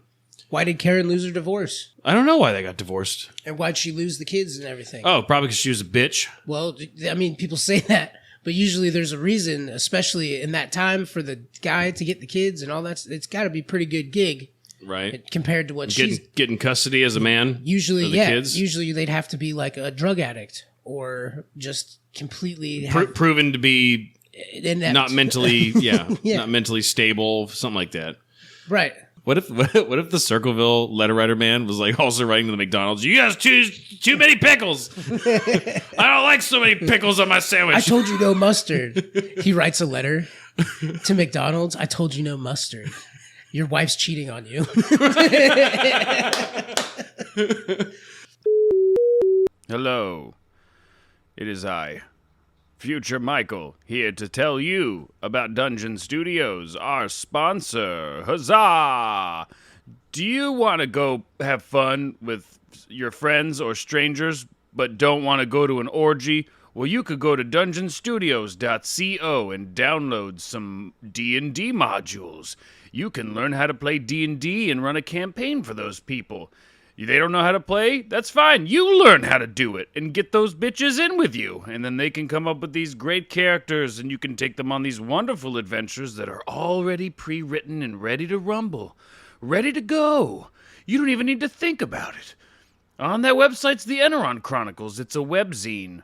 [SPEAKER 7] Why did Karen lose her divorce?
[SPEAKER 6] I don't know why they got divorced.
[SPEAKER 7] And why'd she lose the kids and everything?
[SPEAKER 6] Oh, probably because she was a bitch.
[SPEAKER 7] Well, I mean, people say that, but usually there's a reason, especially in that time, for the guy to get the kids and all that. It's got to be a pretty good gig,
[SPEAKER 6] right?
[SPEAKER 7] Compared to what she's
[SPEAKER 6] getting custody as a man.
[SPEAKER 7] Usually,
[SPEAKER 6] of the kids.
[SPEAKER 7] Usually they'd have to be like a drug addict or just completely
[SPEAKER 6] proven to be
[SPEAKER 7] inept.
[SPEAKER 6] Not mentally, not mentally stable, something like that.
[SPEAKER 7] Right.
[SPEAKER 6] What if the Circleville letter writer man was like also writing to the McDonald's? You guys too many pickles. I don't like so many pickles on my sandwich.
[SPEAKER 7] I told you no mustard. He writes a letter to McDonald's. I told you no mustard. Your wife's cheating on you.
[SPEAKER 8] Hello. It is I, Future Michael, here to tell you about Dungeon Studios, our sponsor. Huzzah! Do you want to go have fun with your friends or strangers, but don't want to go to an orgy? Well, you could go to dungeonstudios.co and download some D&D modules. You can learn how to play D&D and run a campaign for those people. They don't know how to play? That's fine. You learn how to do it and get those bitches in with you. And then they can come up with these great characters and you can take them on these wonderful adventures that are already pre-written and ready to rumble. Ready to go. You don't even need to think about it. On their website's the Eneron Chronicles. It's a webzine.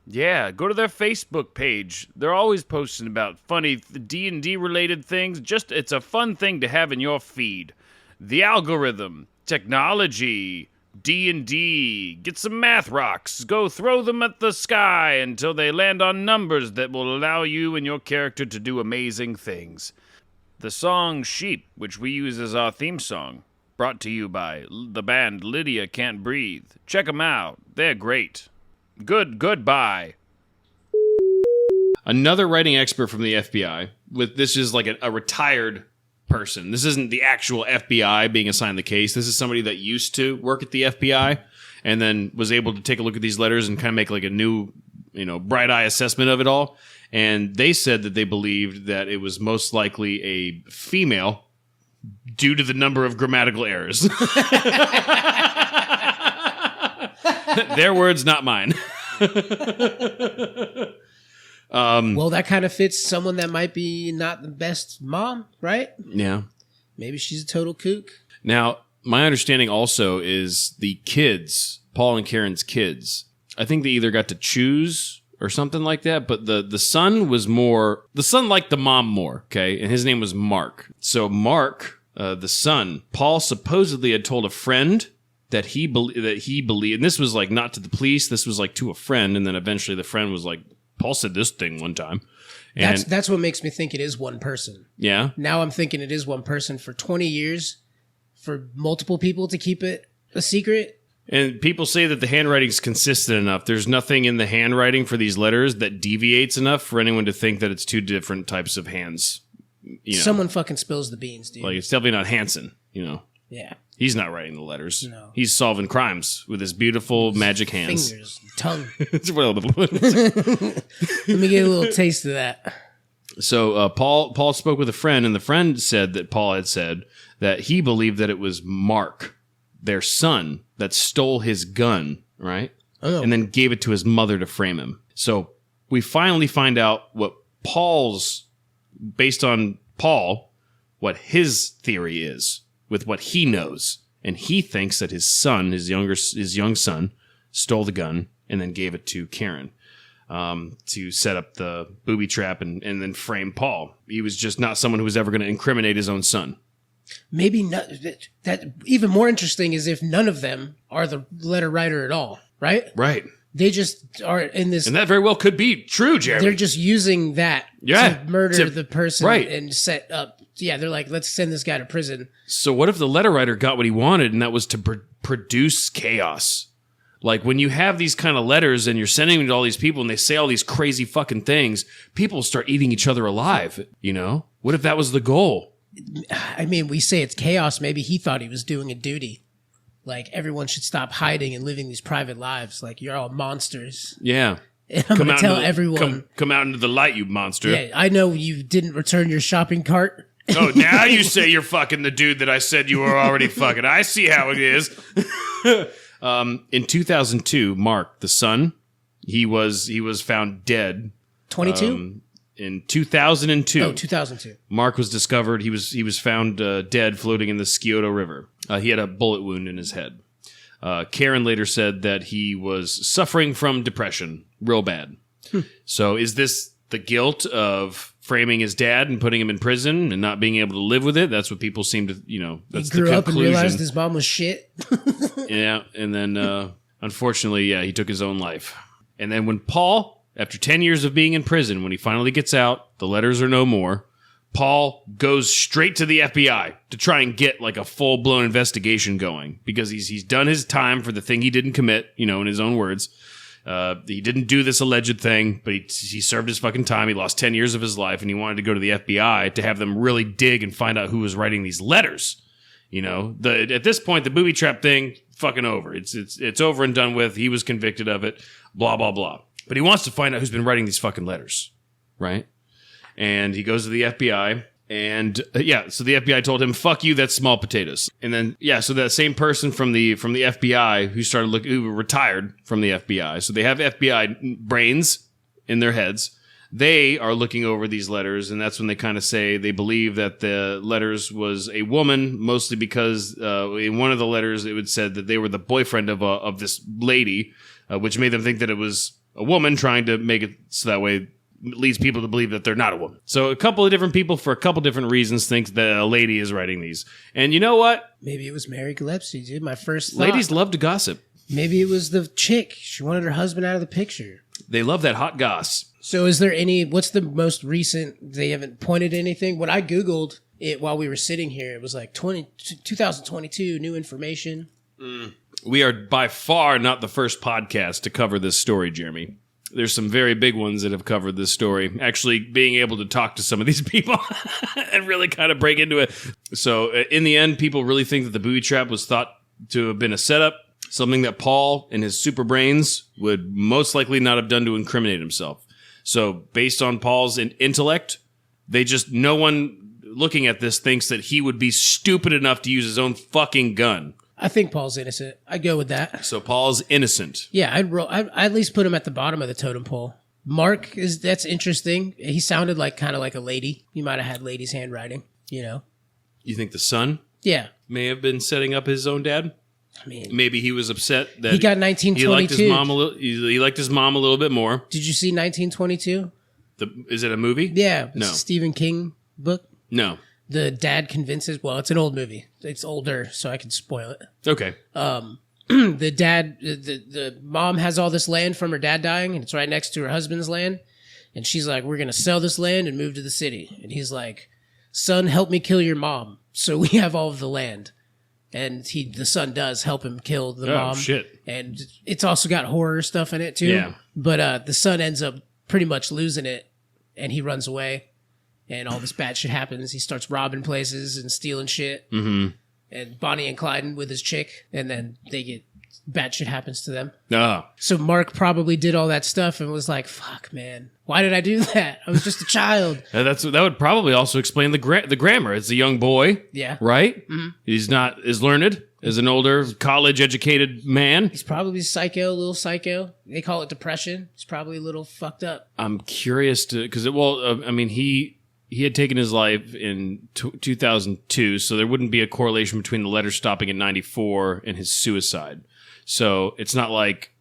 [SPEAKER 8] Yeah, go to their Facebook page. They're always posting about funny D&D related things. It's a fun thing to have in your feed. The algorithm. Technology, D&D, get some math rocks, go throw them at the sky until they land on numbers that will allow you and your character to do amazing things. The song Sheep, which we use as our theme song, brought to you by the band Lydia Can't Breathe. Check them out. They're great. Goodbye.
[SPEAKER 6] Another writing expert from the FBI. This is like a retired person. This isn't the actual FBI being assigned the case. This is somebody that used to work at the FBI and then was able to take a look at these letters and kind of make like a new, bright eye assessment of it all. And they said that they believed that it was most likely a female due to the number of grammatical errors. Their words, not mine.
[SPEAKER 7] Well, that kind of fits someone that might be not the best mom, right?
[SPEAKER 6] Yeah.
[SPEAKER 7] Maybe she's a total kook.
[SPEAKER 6] Now, my understanding also is the kids, Paul and Karen's kids, I think they either got to choose or something like that, but the son liked the mom more, okay? And his name was Mark. So Mark, the son, Paul supposedly had told a friend that he believed, and this was like not to the police, this was like to a friend, and then eventually the friend was like, Paul said this thing one time. And
[SPEAKER 7] That's what makes me think it is one person.
[SPEAKER 6] yeah.
[SPEAKER 7] Now I'm thinking it is one person for 20 years for multiple people to keep it a secret.
[SPEAKER 6] And people say that the handwriting's consistent enough. There's nothing in the handwriting for these letters that deviates enough for anyone to think that it's two different types of hands.
[SPEAKER 7] Someone fucking spills the beans, dude.
[SPEAKER 6] Like, it's definitely not Hanson,
[SPEAKER 7] Yeah.
[SPEAKER 6] He's not writing the letters.
[SPEAKER 7] No.
[SPEAKER 6] He's solving crimes with his beautiful magic hands.
[SPEAKER 7] Fingers, tongue.
[SPEAKER 6] Well,
[SPEAKER 7] Let me get a little taste of that.
[SPEAKER 6] so Paul spoke with a friend, and the friend said that Paul had said that he believed that it was Mark, their son, that stole his gun, right?
[SPEAKER 7] Oh.
[SPEAKER 6] And then gave it to his mother to frame him. So we finally find out based on Paul, what his theory is with what he knows. And he thinks that his son, his young son, stole the gun and then gave it to Karen to set up the booby trap and then frame Paul. He was just not someone who was ever going to incriminate his own son.
[SPEAKER 7] Maybe not. That even more interesting is if none of them are the letter writer at all, right?
[SPEAKER 6] Right.
[SPEAKER 7] They just are in this.
[SPEAKER 6] And that very well could be true, Jeremy.
[SPEAKER 7] They're just using that to murder the person
[SPEAKER 6] right.
[SPEAKER 7] and set up. Yeah, they're like, let's send this guy to prison.
[SPEAKER 6] So what if the letter writer got what he wanted, and that was to produce chaos? Like, when you have these kind of letters and you're sending them to all these people and they say all these crazy fucking things, people start eating each other alive, What if that was the goal?
[SPEAKER 7] I mean, we say it's chaos. Maybe he thought he was doing a duty. Like, everyone should stop hiding and living these private lives. Like, you're all monsters.
[SPEAKER 6] Yeah.
[SPEAKER 7] And I'm going to tell everyone.
[SPEAKER 6] Come out into the light, you monster.
[SPEAKER 7] Yeah, I know you didn't return your shopping cart.
[SPEAKER 6] Oh, now you say you're fucking the dude that I said you were already fucking. I see how it is. In 2002, Mark, the son, he was found dead.
[SPEAKER 7] 22?
[SPEAKER 6] In 2002.
[SPEAKER 7] Oh, 2002.
[SPEAKER 6] Mark was discovered. He was found dead floating in the Scioto River. He had a bullet wound in his head. Karen later said that he was suffering from depression real bad. So is this the guilt of framing his dad and putting him in prison and not being able to live with it? That's what people seem to, that's
[SPEAKER 7] he grew
[SPEAKER 6] the
[SPEAKER 7] up and
[SPEAKER 6] conclusion.
[SPEAKER 7] realized his mom was shit.
[SPEAKER 6] Yeah, and then unfortunately, he took his own life. And then when Paul, after 10 years of being in prison, when he finally gets out, the letters are no more, Paul goes straight to the FBI to try and get like a full-blown investigation going because he's done his time for the thing he didn't commit, in his own words. He didn't do this alleged thing, but he served his fucking time. He lost 10 years of his life, and he wanted to go to the FBI to have them really dig and find out who was writing these letters. At this point, the booby trap thing, fucking over. It's over and done with. He was convicted of it, blah, blah, blah. But he wants to find out who's been writing these fucking letters, right? And he goes to the FBI, and so the FBI told him, "Fuck you, that's small potatoes." And then so that same person from the FBI who retired from the FBI, so they have FBI brains in their heads. They are looking over these letters, and that's when they kind of say they believe that the letters was a woman, mostly because in one of the letters it would said that they were the boyfriend of this lady, which made them think that it was a woman trying to make it so that way leads people to believe that they're not a woman. So a couple of different people for a couple different reasons think that a lady is writing these. And you know what?
[SPEAKER 7] Maybe it was Mary Gillespie, dude. My first thought.
[SPEAKER 6] Ladies love to gossip.
[SPEAKER 7] Maybe it was the chick. She wanted her husband out of the picture.
[SPEAKER 6] They love that hot goss.
[SPEAKER 7] So is there what's the most recent, they haven't pointed to anything? What I Googled while we were sitting here. It was like 2022, new information.
[SPEAKER 6] We are by far not the first podcast to cover this story, Jeremy. There's some very big ones that have covered this story. Actually, being able to talk to some of these people and really kind of break into it. So, in the end, people really think that the booby trap was thought to have been a setup, something that Paul and his super brains would most likely not have done to incriminate himself. So, based on Paul's intellect, no one looking at this thinks that he would be stupid enough to use his own fucking gun.
[SPEAKER 7] I think Paul's innocent. I'd go with that.
[SPEAKER 6] So Paul's innocent.
[SPEAKER 7] Yeah, I'd at least put him at the bottom of the totem pole. Mark that's interesting. He sounded kind of like a lady. He might have had lady's handwriting, You
[SPEAKER 6] think the son
[SPEAKER 7] Yeah.
[SPEAKER 6] may have been setting up his own dad?
[SPEAKER 7] I mean,
[SPEAKER 6] Maybe he was upset that
[SPEAKER 7] he got 1922.
[SPEAKER 6] He liked his mom a little. He liked his mom a little bit more.
[SPEAKER 7] Did you see 1922?
[SPEAKER 6] Is it a movie?
[SPEAKER 7] Yeah,
[SPEAKER 6] No.
[SPEAKER 7] Stephen King book.
[SPEAKER 6] No.
[SPEAKER 7] The dad convinces. Well, it's an old movie. It's older, so I can spoil it.
[SPEAKER 6] Okay.
[SPEAKER 7] The dad, the mom has all this land from her dad dying, and it's right next to her husband's land. And she's like, "We're gonna sell this land and move to the city." And he's like, "Son, help me kill your mom, so we have all of the land." And the son does help him kill the mom.
[SPEAKER 6] Shit.
[SPEAKER 7] And it's also got horror stuff in it too.
[SPEAKER 6] Yeah.
[SPEAKER 7] But the son ends up pretty much losing it, and he runs away. And all this bad shit happens. He starts robbing places and stealing shit.
[SPEAKER 6] Mm-hmm.
[SPEAKER 7] And Bonnie and Clyde with his chick. And then bad shit happens to them.
[SPEAKER 6] Ah.
[SPEAKER 7] So Mark probably did all that stuff and was like, fuck, man. Why did I do that? I was just a child.
[SPEAKER 6] That would probably also explain the grammar. It's a young boy.
[SPEAKER 7] Yeah.
[SPEAKER 6] Right?
[SPEAKER 7] Mm-hmm.
[SPEAKER 6] He's not as learned as an older college-educated man.
[SPEAKER 7] He's probably a little psycho. They call it depression. He's probably a little fucked up.
[SPEAKER 6] I'm curious because he had taken his life in 2002, so there wouldn't be a correlation between the letter stopping at 94 and his suicide. So it's not like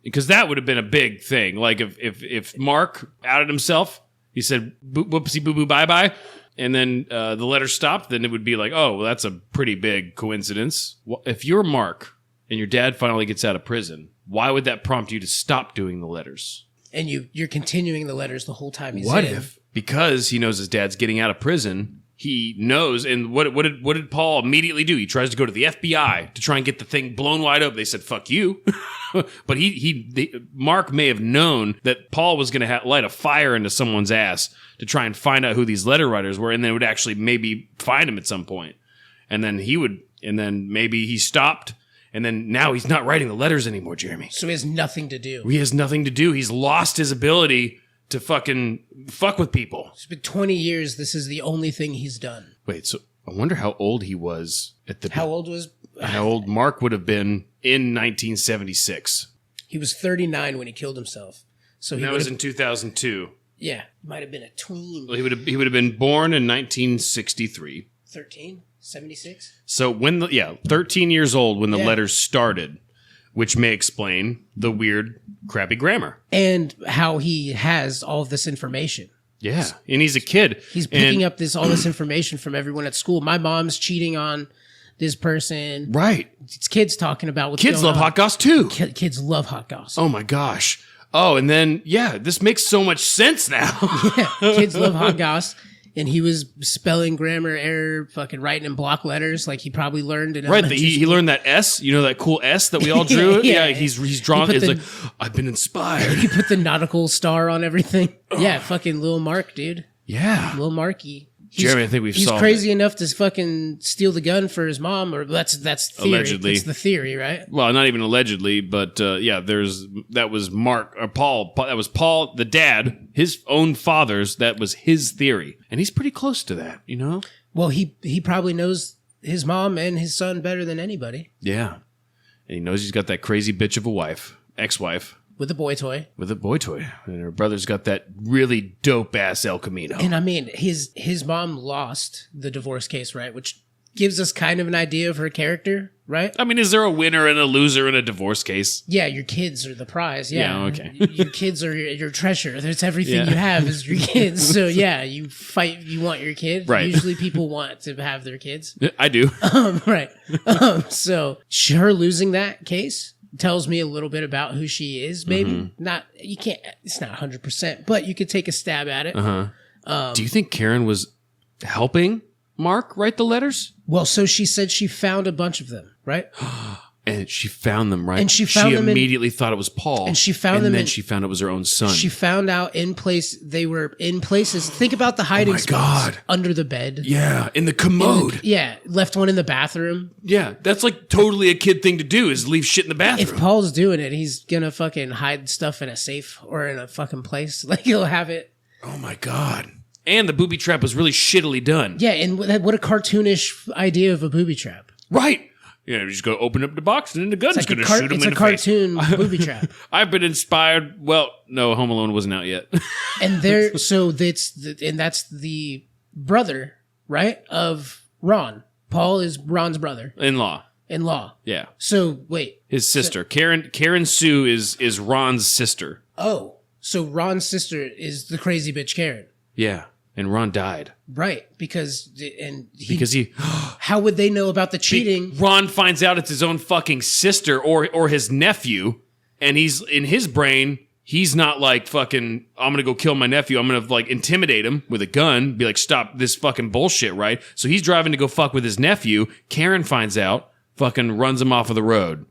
[SPEAKER 6] because that would have been a big thing. Like if Mark outed himself, he said whoopsie boo boo bye bye, and then the letter stopped, then it would be like, oh, well, that's a pretty big coincidence. Well, if you're Mark and your dad finally gets out of prison, why would that prompt you to stop doing the letters?
[SPEAKER 7] And you're continuing the letters the whole time he's
[SPEAKER 6] What
[SPEAKER 7] in.
[SPEAKER 6] if? Because he knows his dad's getting out of prison, he knows, and what did Paul immediately do? He tries to go to the FBI to try and get the thing blown wide open. They said, fuck you. But Mark may have known that Paul was going to light a fire into someone's ass to try and find out who these letter writers were, and then would actually maybe find him at some point. And then maybe he stopped, and then now he's not writing the letters anymore, Jeremy.
[SPEAKER 7] So he has nothing to do.
[SPEAKER 6] He has nothing to do. He's lost his ability to fucking fuck with people.
[SPEAKER 7] It's been 20 years. This is the only thing he's done.
[SPEAKER 6] Wait, so I wonder how old he was
[SPEAKER 7] How old
[SPEAKER 6] Mark would have been in 1976.
[SPEAKER 7] He was 39 when he killed himself. So
[SPEAKER 6] That was in 2002.
[SPEAKER 7] Yeah, might have been a tween.
[SPEAKER 6] Well, he would have been born in 1963.
[SPEAKER 7] 13? 76?
[SPEAKER 6] So 13 years old when the letters started, which may explain the weird, crappy grammar.
[SPEAKER 7] And how he has all of this information.
[SPEAKER 6] Yeah, and he's a kid.
[SPEAKER 7] He's picking up all this information from everyone at school. My mom's cheating on this person.
[SPEAKER 6] Right.
[SPEAKER 7] It's kids talking about what's
[SPEAKER 6] kids
[SPEAKER 7] going
[SPEAKER 6] love
[SPEAKER 7] on.
[SPEAKER 6] hot goss too.
[SPEAKER 7] Kids love hot goss.
[SPEAKER 6] Oh my gosh. Oh, and then this makes so much sense now.
[SPEAKER 7] Yeah, kids love hot goss. And he was spelling grammar error, fucking writing in block letters, like he probably learned in
[SPEAKER 6] Right, he learned that S, that cool S that we all drew.
[SPEAKER 7] Yeah.
[SPEAKER 6] He's drawn. He's like, I've been inspired.
[SPEAKER 7] He put the nautical star on everything. Yeah, fucking Lil Mark, dude.
[SPEAKER 6] Yeah,
[SPEAKER 7] Lil Marky.
[SPEAKER 6] Jeremy, I think he's
[SPEAKER 7] crazy enough to fucking steal the gun for his mom, or that's theory.
[SPEAKER 6] Allegedly.
[SPEAKER 7] That's the theory, right?
[SPEAKER 6] Well, not even allegedly, but that was Mark or Paul. That was Paul, the dad, his own father's. That was his theory, and he's pretty close to that,
[SPEAKER 7] Well, he probably knows his mom and his son better than anybody.
[SPEAKER 6] Yeah, and he knows he's got that crazy bitch of a wife, ex-wife.
[SPEAKER 7] With a boy toy.
[SPEAKER 6] And her brother's got that really dope-ass El Camino.
[SPEAKER 7] And I mean, his mom lost the divorce case, right? Which gives us kind of an idea of her character, right?
[SPEAKER 6] I mean, is there a winner and a loser in a divorce case?
[SPEAKER 7] Yeah, your kids are the prize. Yeah,
[SPEAKER 6] okay.
[SPEAKER 7] Your kids are your treasure. That's everything you have is your kids. So yeah, you fight. You want your kid.
[SPEAKER 6] Right.
[SPEAKER 7] Usually people want to have their kids.
[SPEAKER 6] I do.
[SPEAKER 7] Right. So her losing that case tells me a little bit about who she is. Maybe not. You can't. It's not 100%, but you could take a stab at it.
[SPEAKER 6] Do you think Karen was
[SPEAKER 9] helping Mark write the letters?
[SPEAKER 7] Well, so she said she found a bunch of them, right?
[SPEAKER 9] And she found them, right?
[SPEAKER 7] And she found them
[SPEAKER 9] immediately thought it was Paul.
[SPEAKER 7] And she found them
[SPEAKER 9] then
[SPEAKER 7] in-
[SPEAKER 9] she found it was her own son.
[SPEAKER 7] She found out they were in places. Think about the hiding spots.
[SPEAKER 9] God.
[SPEAKER 7] Under the bed.
[SPEAKER 9] Yeah, in the commode.
[SPEAKER 7] Left one in the bathroom.
[SPEAKER 9] Yeah, that's like totally a kid thing to do is leave shit in the bathroom.
[SPEAKER 7] If Paul's doing it, he's gonna fucking hide stuff in a safe or in a fucking place. Like he'll have it.
[SPEAKER 9] Oh my God. And the booby trap was really shittily done.
[SPEAKER 7] Yeah, and what a cartoonish idea of a booby trap.
[SPEAKER 9] Right. Yeah, you just go open up the box and then the gun's
[SPEAKER 7] It's like
[SPEAKER 9] going to shoot him in the face.
[SPEAKER 7] It's a cartoon booby trap.
[SPEAKER 9] I've been inspired. Well, no, Home Alone wasn't out yet.
[SPEAKER 7] And that's the brother, right, of Ron. Paul is Ron's brother.
[SPEAKER 9] In-law. Yeah.
[SPEAKER 7] So wait.
[SPEAKER 9] His sister. Karen Sue is Ron's sister.
[SPEAKER 7] Oh, so Ron's sister is the crazy bitch Karen.
[SPEAKER 9] Yeah. And Ron died.
[SPEAKER 7] Right, because
[SPEAKER 9] he
[SPEAKER 7] how would they know about the cheating?
[SPEAKER 9] Ron finds out it's his own fucking sister or his nephew, and he's in his brain, he's not like fucking, I'm gonna go kill my nephew, I'm gonna like intimidate him with a gun, be like, stop this fucking bullshit, right? So he's driving to go fuck with his nephew. Karen finds out, fucking runs him off of the road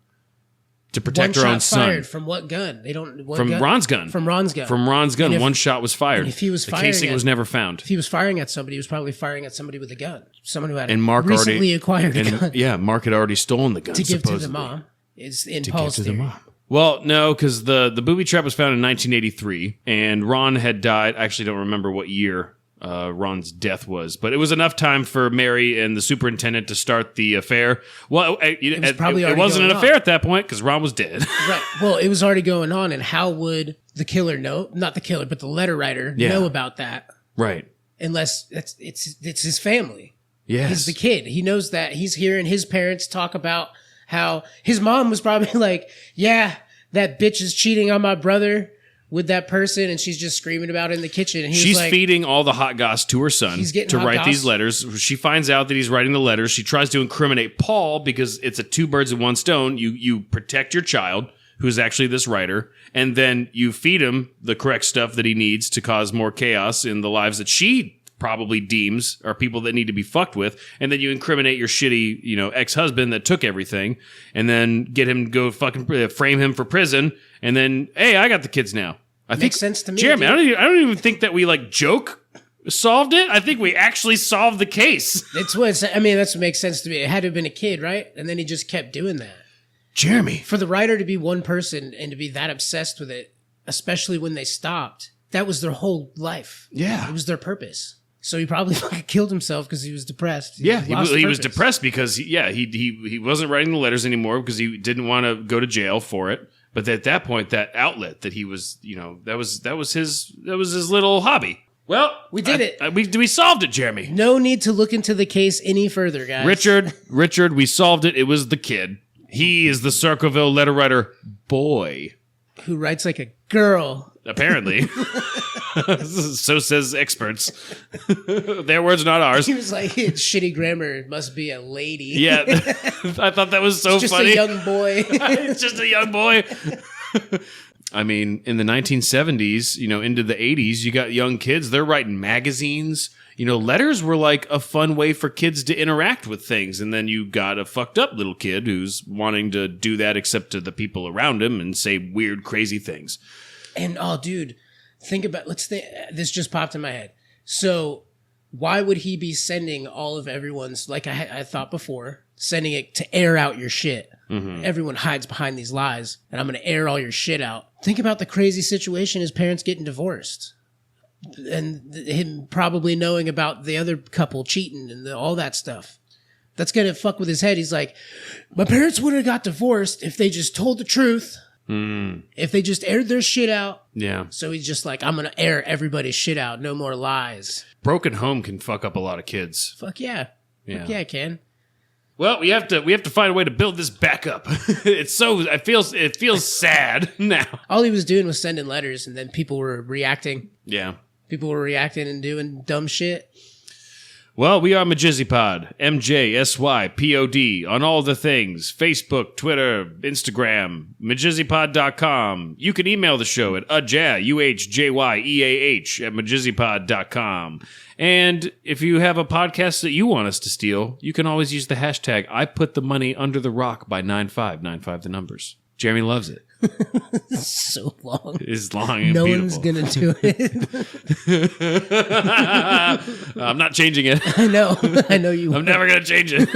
[SPEAKER 9] to protect her own son.
[SPEAKER 7] Fired from what gun? They don't. What
[SPEAKER 9] from
[SPEAKER 7] gun?
[SPEAKER 9] Ron's gun.
[SPEAKER 7] From Ron's gun.
[SPEAKER 9] From Ron's gun. One shot was fired.
[SPEAKER 7] And if he was
[SPEAKER 9] the
[SPEAKER 7] firing
[SPEAKER 9] casing was never found.
[SPEAKER 7] If he was firing at somebody, he was probably firing at somebody with a gun. Someone who had
[SPEAKER 9] recently
[SPEAKER 7] acquired a gun.
[SPEAKER 9] Yeah, Mark had already stolen the gun
[SPEAKER 7] to give
[SPEAKER 9] supposedly.
[SPEAKER 7] to the mom. Is in Paul's theory.
[SPEAKER 9] The mom. Well, no, because the booby trap was found in 1983, and Ron had died. I actually don't remember what year Ron's death was, but it was enough time for Mary and the superintendent to start the affair. Well, it wasn't an affair at that point because Ron was dead.
[SPEAKER 7] Right. Well, it was already going on, and how would the killer know? Not the killer, but the letter writer know about that?
[SPEAKER 9] Right.
[SPEAKER 7] Unless it's his family.
[SPEAKER 9] Yes.
[SPEAKER 7] He's the kid. He knows that. He's hearing his parents talk about how his mom was probably like, yeah, that bitch is cheating on my brother with that person, and she's just screaming about it in the kitchen. And
[SPEAKER 9] she's feeding all the hot goss to her son to write these letters. She finds out that he's writing the letters. She tries to incriminate Paul because it's a two birds with one stone. You protect your child, who's actually this writer, and then you feed him the correct stuff that he needs to cause more chaos in the lives that she probably deems are people that need to be fucked with, and then you incriminate your shitty, ex-husband that took everything, and then get him to go fucking frame him for prison, and then, hey, I got the kids now. I think
[SPEAKER 7] sense to me,
[SPEAKER 9] Jeremy. I don't even think that we joke solved it. I think we actually solved the case.
[SPEAKER 7] That's what makes sense to me. It had to have been a kid, right? And then he just kept doing that.
[SPEAKER 9] Jeremy,
[SPEAKER 7] for the writer to be one person and to be that obsessed with it, especially when they stopped, that was their whole life.
[SPEAKER 9] Yeah,
[SPEAKER 7] it was their purpose. So he probably killed himself because he was depressed.
[SPEAKER 9] He was depressed because he wasn't writing the letters anymore because he didn't want to go to jail for it. But at that point, that outlet that he was, that was his little hobby. Well,
[SPEAKER 7] we did it.
[SPEAKER 9] We solved it, Jeremy.
[SPEAKER 7] No need to look into the case any further, guys.
[SPEAKER 9] Richard, we solved it. It was the kid. He is the Circleville letter writer boy
[SPEAKER 7] who writes like a girl.
[SPEAKER 9] Apparently. So says experts. Their words, not ours.
[SPEAKER 7] He was like, shitty grammar must be a lady.
[SPEAKER 9] Yeah. I thought that was so
[SPEAKER 7] just
[SPEAKER 9] funny.
[SPEAKER 7] Just a young boy.
[SPEAKER 9] It's just a young boy. I mean, in the 1970s, into the 80s, you got young kids. They're writing magazines. Letters were like a fun way for kids to interact with things. And then you got a fucked up little kid who's wanting to do that except to the people around him and say weird, crazy things.
[SPEAKER 7] And, oh, dude, this just popped in my head. So why would he be sending all of everyone's, like I thought before, sending it to air out your shit? Mm-hmm. Everyone hides behind these lies, and I'm going to air all your shit out. Think about the crazy situation his parents getting divorced. And him probably knowing about the other couple cheating and all that stuff. That's going to fuck with his head. He's like, my parents would have got divorced if they just told the truth.
[SPEAKER 9] Mm.
[SPEAKER 7] If they just aired their shit out.
[SPEAKER 9] Yeah.
[SPEAKER 7] So he's just like, I'm going to air everybody's shit out. No more lies.
[SPEAKER 9] Broken home can fuck up a lot of kids.
[SPEAKER 7] Fuck yeah.
[SPEAKER 9] Yeah.
[SPEAKER 7] Fuck yeah, it can.
[SPEAKER 9] Well, we have to find a way to build this back up. It feels sad now.
[SPEAKER 7] All he was doing was sending letters, and then people were reacting.
[SPEAKER 9] Yeah.
[SPEAKER 7] People were reacting and doing dumb shit.
[SPEAKER 6] Well, we are MajizzyPod, MJSYPOD, on all the things. Facebook, Twitter, Instagram, MajizzyPod.com. You can email the show at UHJYEAH at MajizzyPod.com. And if you have a podcast that you want us to steal, you can always use the hashtag I put the money under the rock by 9595 the numbers. Jeremy loves it.
[SPEAKER 7] So long.
[SPEAKER 6] It's long and
[SPEAKER 7] no
[SPEAKER 6] beautiful.
[SPEAKER 7] one's gonna do it.
[SPEAKER 6] I'm not changing it.
[SPEAKER 7] I know you.
[SPEAKER 6] I'm never gonna change it.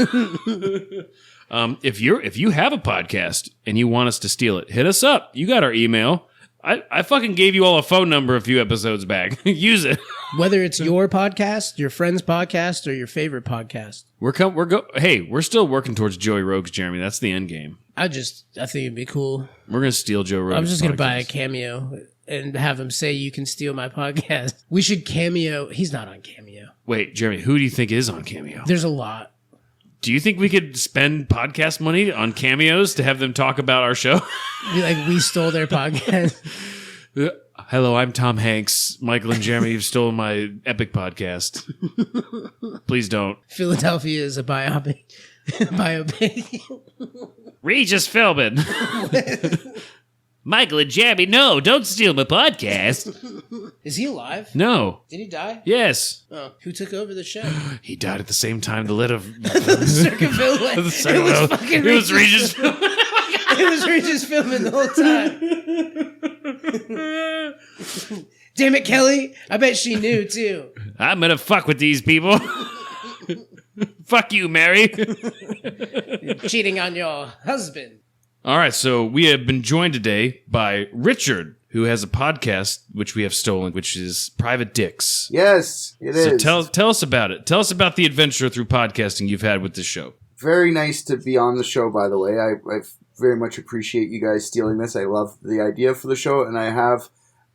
[SPEAKER 6] If you have a podcast and you want us to steal it, hit us up. You got our email. I fucking gave you all a phone number a few episodes back. Think it.
[SPEAKER 7] Whether it's your podcast, your friend's podcast, or your favorite podcast.
[SPEAKER 6] We're still working towards Joey Rogues, Jeremy. That's the end game.
[SPEAKER 7] I think it'd be cool.
[SPEAKER 6] We're gonna steal Joe Rogan's
[SPEAKER 7] I'm just gonna
[SPEAKER 6] podcast.
[SPEAKER 7] buy a Cameo and have him say you can steal my podcast. We should Cameo. He's not on Cameo.
[SPEAKER 6] Wait, Jeremy, who do you think is on Cameo?
[SPEAKER 7] There's a lot.
[SPEAKER 6] Do you think we could spend podcast money on cameos to have them talk about our show?
[SPEAKER 7] Be like, we stole their podcast.
[SPEAKER 6] Hello, I'm Tom Hanks. Michael and Jeremy have stolen my epic podcast. Please don't.
[SPEAKER 7] Philadelphia is a biopic.
[SPEAKER 6] Regis Philbin. Michael and Jeremy, no, don't steal my podcast.
[SPEAKER 7] Is he alive?
[SPEAKER 6] No.
[SPEAKER 7] Did he die?
[SPEAKER 6] Yes.
[SPEAKER 7] Oh, who took over the show?
[SPEAKER 6] He died at the same time the lid of...
[SPEAKER 7] Circleville. It was
[SPEAKER 6] Regis
[SPEAKER 7] Philbin. It was Regis Philbin the whole time. Damn it, Kelly. I bet she knew, too.
[SPEAKER 6] I'm gonna fuck with these people. Fuck you, Mary.
[SPEAKER 7] Cheating on your husband.
[SPEAKER 6] All right, so we have been joined today by Richard, who has a podcast which we have stolen, which is Private Dicks.
[SPEAKER 3] Yes, it is.
[SPEAKER 6] So tell us about it. Tell us about the adventure through podcasting you've had with this show.
[SPEAKER 3] Very nice to be on the show, by the way. I very much appreciate you guys stealing this. I love the idea for the show, and I have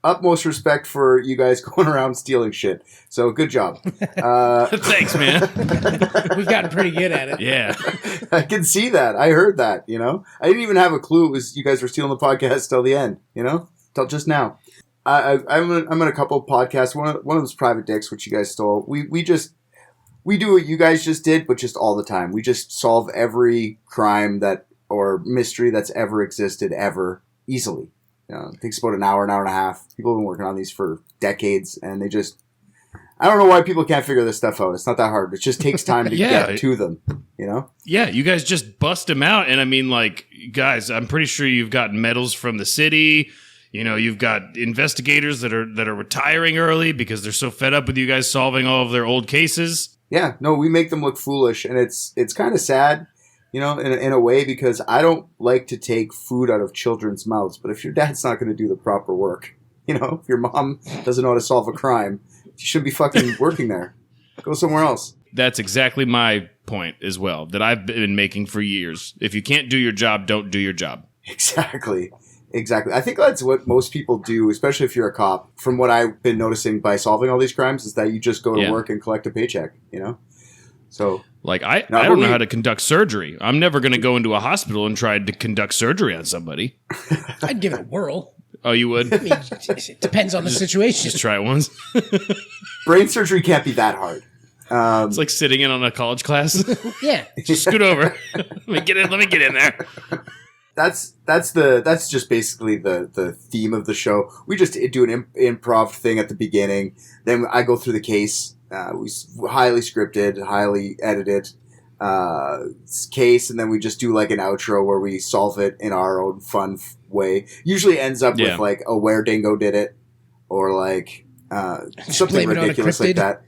[SPEAKER 3] utmost respect for you guys going around stealing shit. So good job.
[SPEAKER 6] Thanks, man.
[SPEAKER 7] We've gotten pretty good at it.
[SPEAKER 6] Yeah.
[SPEAKER 3] I can see that. I heard that, I didn't even have a clue it was you guys were stealing the podcast till the end, till just now. I'm in a couple of podcasts. One of them's Private Dicks, which you guys stole. We do what you guys just did, but just all the time. We just solve every crime or mystery that's ever existed ever easily. It takes about an hour and a half. People have been working on these for decades, and I don't know why people can't figure this stuff out. It's not that hard. It just takes time to get to them,
[SPEAKER 6] Yeah, you guys just bust them out. And I mean, guys, I'm pretty sure you've got medals from the city. You've got investigators that are retiring early because they're so fed up with you guys solving all of their old cases.
[SPEAKER 3] Yeah, no, we make them look foolish, and it's kind of sad, in a way, because I don't like to take food out of children's mouths. But if your dad's not going to do the proper work, if your mom doesn't know how to solve a crime, you shouldn't be fucking working there. Go somewhere else.
[SPEAKER 6] That's exactly my point as well, that I've been making for years. If you can't do your job, don't do your job.
[SPEAKER 3] Exactly. I think that's what most people do, especially if you're a cop. From what I've been noticing by solving all these crimes, is that you just go to work and collect a paycheck, So,
[SPEAKER 6] I don't know how to conduct surgery. I'm never going to go into a hospital and try to conduct surgery on somebody.
[SPEAKER 7] I'd give it a whirl.
[SPEAKER 6] Oh, you would?
[SPEAKER 7] I mean, it depends on the situation.
[SPEAKER 6] Just try it once.
[SPEAKER 3] Brain surgery can't be that hard.
[SPEAKER 6] It's like sitting in on a college class.
[SPEAKER 7] Yeah.
[SPEAKER 6] Just scoot over. Let me get in there.
[SPEAKER 3] That's just basically the theme of the show. We just do an improv thing at the beginning. Then I go through the case. We highly scripted, highly edited case, and then we just do an outro where we solve it in our own fun way. Usually ends up with where Dingo did it, or something ridiculous like that.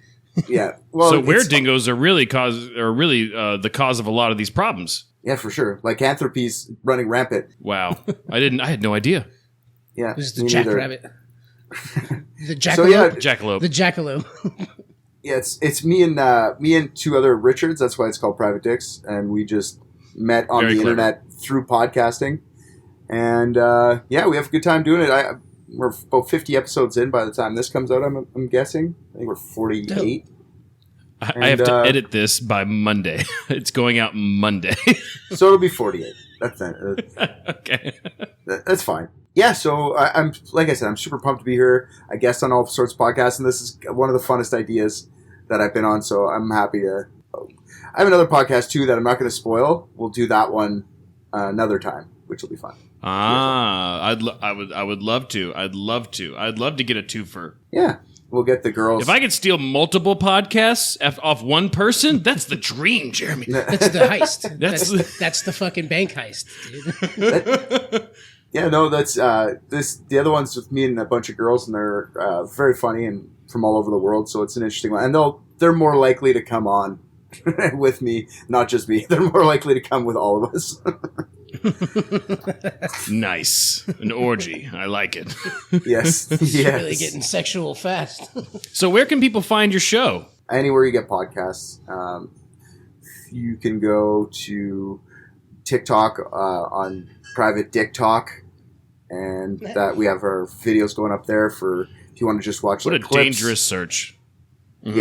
[SPEAKER 3] Yeah. Well,
[SPEAKER 6] so where dingoes are really the cause of a lot of these problems.
[SPEAKER 3] Yeah, for sure. Lycanthropy's running rampant.
[SPEAKER 6] Wow. I had no idea.
[SPEAKER 3] Yeah.
[SPEAKER 7] This is the jackrabbit. The jackalope.
[SPEAKER 3] So, yeah,
[SPEAKER 6] jackalope.
[SPEAKER 7] The jackalope.
[SPEAKER 3] Yeah, it's me and two other Richards. That's why it's called Private Dicks, and we just met on the internet through podcasting, and we have a good time doing it. We're about 50 episodes in by the time this comes out. I'm guessing. I think we're 48.
[SPEAKER 6] I have to edit this by Monday. It's going out Monday,
[SPEAKER 3] so it'll be 48. That's it.
[SPEAKER 6] Okay,
[SPEAKER 3] that's fine. Yeah, so I'm like I said, I'm super pumped to be here. I guest on all sorts of podcasts, and this is one of the funnest ideas that I've been on. So I'm happy to. I have another podcast too that I'm not going to spoil. We'll do that one another time, which will be fun.
[SPEAKER 6] I would love to. I'd love to get a twofer.
[SPEAKER 3] Yeah. We'll get the girls.
[SPEAKER 6] If I could steal multiple podcasts off one person, that's the dream, Jeremy.
[SPEAKER 7] That's the heist. That's the fucking bank heist, dude.
[SPEAKER 3] Yeah, no, that's the other one's with me and a bunch of girls, and they're very funny and from all over the world. So it's an interesting one, and they're more likely to come on with me, not just me. They're more likely to come with all of us.
[SPEAKER 6] Nice. An orgy. I like it.
[SPEAKER 3] Yes. Yes.
[SPEAKER 7] Really getting sexual fast.
[SPEAKER 6] So where can people find your show?
[SPEAKER 3] Anywhere you get podcasts. You can go to TikTok on Private Dick Talk, and that we have our videos going up there for if you want to just watch
[SPEAKER 6] what
[SPEAKER 3] like
[SPEAKER 6] a
[SPEAKER 3] clips.
[SPEAKER 6] Dangerous search.
[SPEAKER 3] Mm-hmm.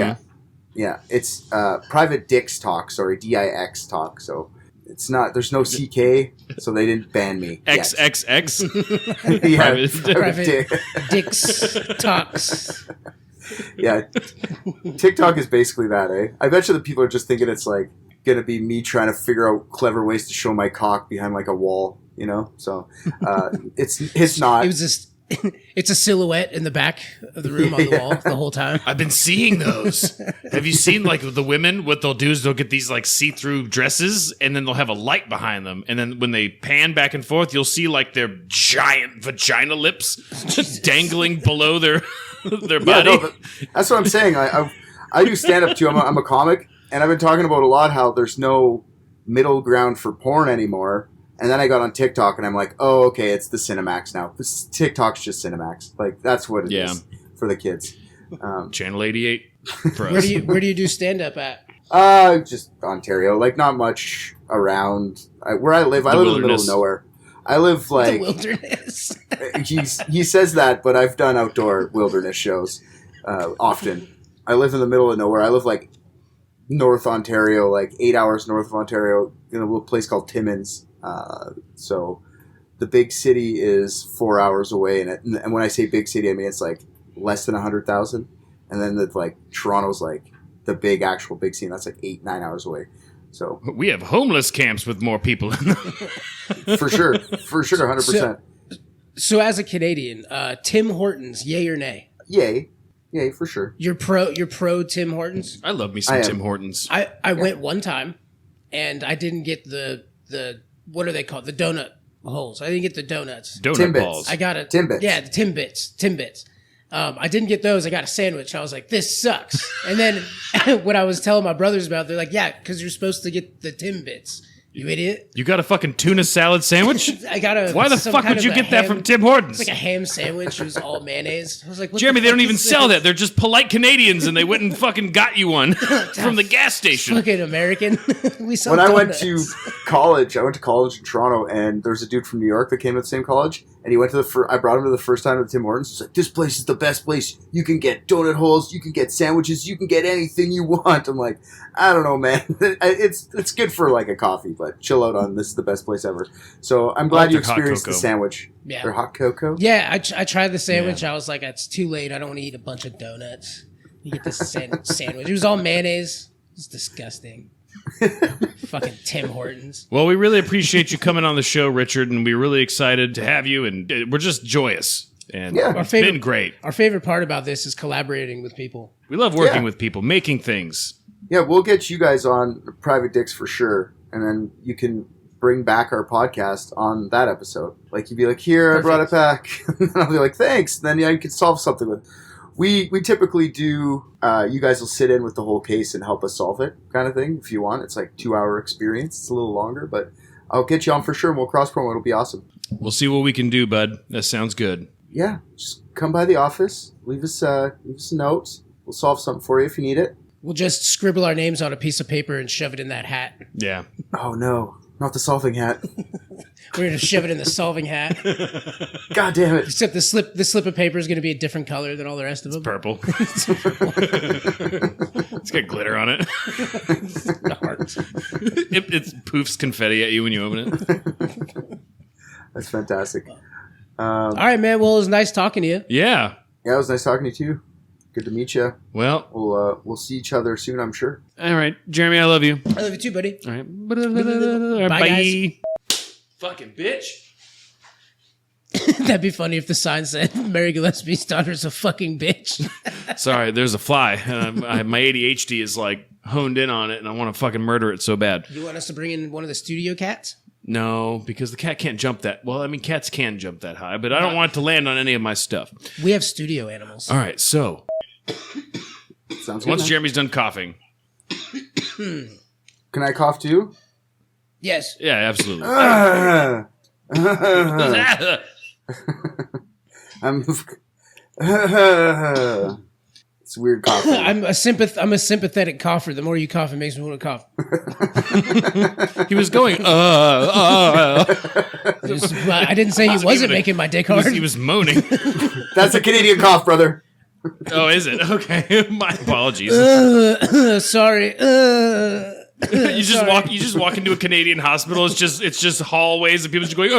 [SPEAKER 3] Yeah. It's Private Dicks Talk. Sorry, DIX Talk. So it's not. There's no CK, so they didn't ban me.
[SPEAKER 6] XXX.
[SPEAKER 3] Yeah,
[SPEAKER 7] Private Dicks Talks.
[SPEAKER 3] Yeah, TikTok is basically that. I bet you the people are just thinking it's like gonna be me trying to figure out clever ways to show my cock behind like a wall. So it's not.
[SPEAKER 7] It was just. It's a silhouette in the back of the room on the wall the whole time.
[SPEAKER 6] I've been seeing those. Have you seen like the women? What they'll do is they'll get these like see-through dresses, and then they'll have a light behind them, and then when they pan back and forth, you'll see like their giant vagina lips just dangling below their body.
[SPEAKER 3] Yeah, no, that's what I'm saying. I do stand up too. I'm a comic, and I've been talking about a lot how there's no middle ground for porn anymore. And then I got on TikTok, and I'm like, oh, okay, it's the Cinemax now. TikTok's just Cinemax. Like, that's what it is for the kids.
[SPEAKER 6] Channel 88 for us.
[SPEAKER 7] Where do you do stand-up at?
[SPEAKER 3] Just Ontario. Like, not much around. Where I live in the middle of nowhere. I live, like...
[SPEAKER 7] The wilderness.
[SPEAKER 3] He says that, but I've done outdoor wilderness shows often. I live in the middle of nowhere. I live, like, North Ontario, like 8 hours north of Ontario, in a little place called Timmins. So the big city is 4 hours away, and when I say big city, I mean it's like less than 100,000, and then like Toronto's like the actual big city, that's like 8-9 hours away. So
[SPEAKER 6] we have homeless camps with more people in them.
[SPEAKER 3] for sure, 100%.
[SPEAKER 7] So as a Canadian, Tim Hortons, yay or nay?
[SPEAKER 3] Yay, for sure.
[SPEAKER 7] You're pro Tim Hortons?
[SPEAKER 6] I love me some Tim Hortons.
[SPEAKER 7] I went one time, and I didn't get the what are they called? The donut holes. I didn't get the donuts.
[SPEAKER 6] Donut balls.
[SPEAKER 7] I got a
[SPEAKER 3] Timbits.
[SPEAKER 7] Yeah, the Timbits. I didn't get those. I got a sandwich. I was like, this sucks. And then when I was telling my brothers about it, they're like, yeah, because you're supposed to get the Timbits. You idiot.
[SPEAKER 6] You got a fucking tuna salad sandwich?
[SPEAKER 7] I got a.
[SPEAKER 6] Why the fuck would you get that from Tim Hortons?
[SPEAKER 7] It's like a ham sandwich. It was all mayonnaise. I was like, what
[SPEAKER 6] Jeremy,
[SPEAKER 7] the
[SPEAKER 6] they don't
[SPEAKER 7] fuck
[SPEAKER 6] even
[SPEAKER 7] is
[SPEAKER 6] sell
[SPEAKER 7] this?
[SPEAKER 6] that. They're just polite Canadians, and they went and fucking got you one from the gas station.
[SPEAKER 7] Fucking American. We sell
[SPEAKER 3] When I went
[SPEAKER 7] donuts.
[SPEAKER 3] to college in Toronto, and there's a dude from New York that came to the same college, and he went to I brought him to the first time at Tim Hortons. He's like, this place is the best place. You can get donut holes, you can get sandwiches, you can get anything you want. I'm like, I don't know, man. It's good for like a coffee, but chill out on this is the best place ever. So I'm glad you experienced the sandwich.
[SPEAKER 7] Yeah.
[SPEAKER 3] Or hot cocoa?
[SPEAKER 7] Yeah, I tried the sandwich. Yeah. I was like, it's too late. I don't want to eat a bunch of donuts. You get this sandwich. It was all mayonnaise. It's disgusting. Fucking Tim Hortons.
[SPEAKER 6] Well, we really appreciate you coming on the show, Richard, and we're really excited to have you, and we're just joyous. And it's been great.
[SPEAKER 7] Our favorite part about this is collaborating with people.
[SPEAKER 6] We love working with people, making things.
[SPEAKER 3] Yeah, we'll get you guys on Private Dicks for sure, and then you can bring back our podcast on that episode. Like, you'd be like, here, Perfect. I brought it back. And I'll be like, thanks. And then you can solve something with it. We typically do, you guys will sit in with the whole case and help us solve it kind of thing if you want. It's like 2-hour experience. It's a little longer, but I'll get you on for sure, and we'll cross-promo. It'll be awesome.
[SPEAKER 6] We'll see what we can do, bud. That sounds good.
[SPEAKER 3] Yeah, just come by the office. Leave us a note. We'll solve something for you if you need it.
[SPEAKER 7] We'll just scribble our names on a piece of paper and shove it in that hat.
[SPEAKER 6] Yeah.
[SPEAKER 3] Oh, no. Not the solving hat.
[SPEAKER 7] We're going to shove it in the solving hat.
[SPEAKER 3] God damn it.
[SPEAKER 7] Except the slip of paper is going to be a different color than all the rest of them.
[SPEAKER 6] It's purple. It's got glitter on it. It poofs confetti at you when you open it.
[SPEAKER 3] That's fantastic.
[SPEAKER 7] All right, man. Well, it was nice talking to you.
[SPEAKER 6] Yeah.
[SPEAKER 3] Yeah, it was nice talking to you too. Good to meet you.
[SPEAKER 9] Well,
[SPEAKER 3] we'll see each other soon, I'm sure.
[SPEAKER 9] All right, Jeremy, I love you.
[SPEAKER 7] I love you too, buddy.
[SPEAKER 9] All right.
[SPEAKER 7] Bye, guys.
[SPEAKER 9] Fucking bitch.
[SPEAKER 7] That'd be funny if the sign said Mary Gillespie's daughter's a fucking bitch.
[SPEAKER 9] Sorry, there's a fly. My ADHD is like honed in on it, and I want to fucking murder it so bad.
[SPEAKER 7] You want us to bring in one of the studio cats?
[SPEAKER 9] No, because the cat can't jump that. Well, I mean, cats can jump that high, but I don't want it to land on any of my stuff.
[SPEAKER 7] We have studio animals.
[SPEAKER 9] All right, so
[SPEAKER 3] Sounds good.
[SPEAKER 9] once Jeremy's done coughing.
[SPEAKER 3] Can I cough too?
[SPEAKER 7] Yes.
[SPEAKER 9] Yeah, absolutely.
[SPEAKER 3] It's weird coughing.
[SPEAKER 7] I'm a sympathetic cougher. The more you cough, it makes me want to cough.
[SPEAKER 9] He was going,
[SPEAKER 7] I didn't say he wasn't making my dick hard.
[SPEAKER 9] He was moaning.
[SPEAKER 3] That's a Canadian cough, brother.
[SPEAKER 9] Oh, is it? Okay. My apologies.
[SPEAKER 7] Sorry.
[SPEAKER 9] You just walk into a Canadian hospital. It's just hallways and people just going,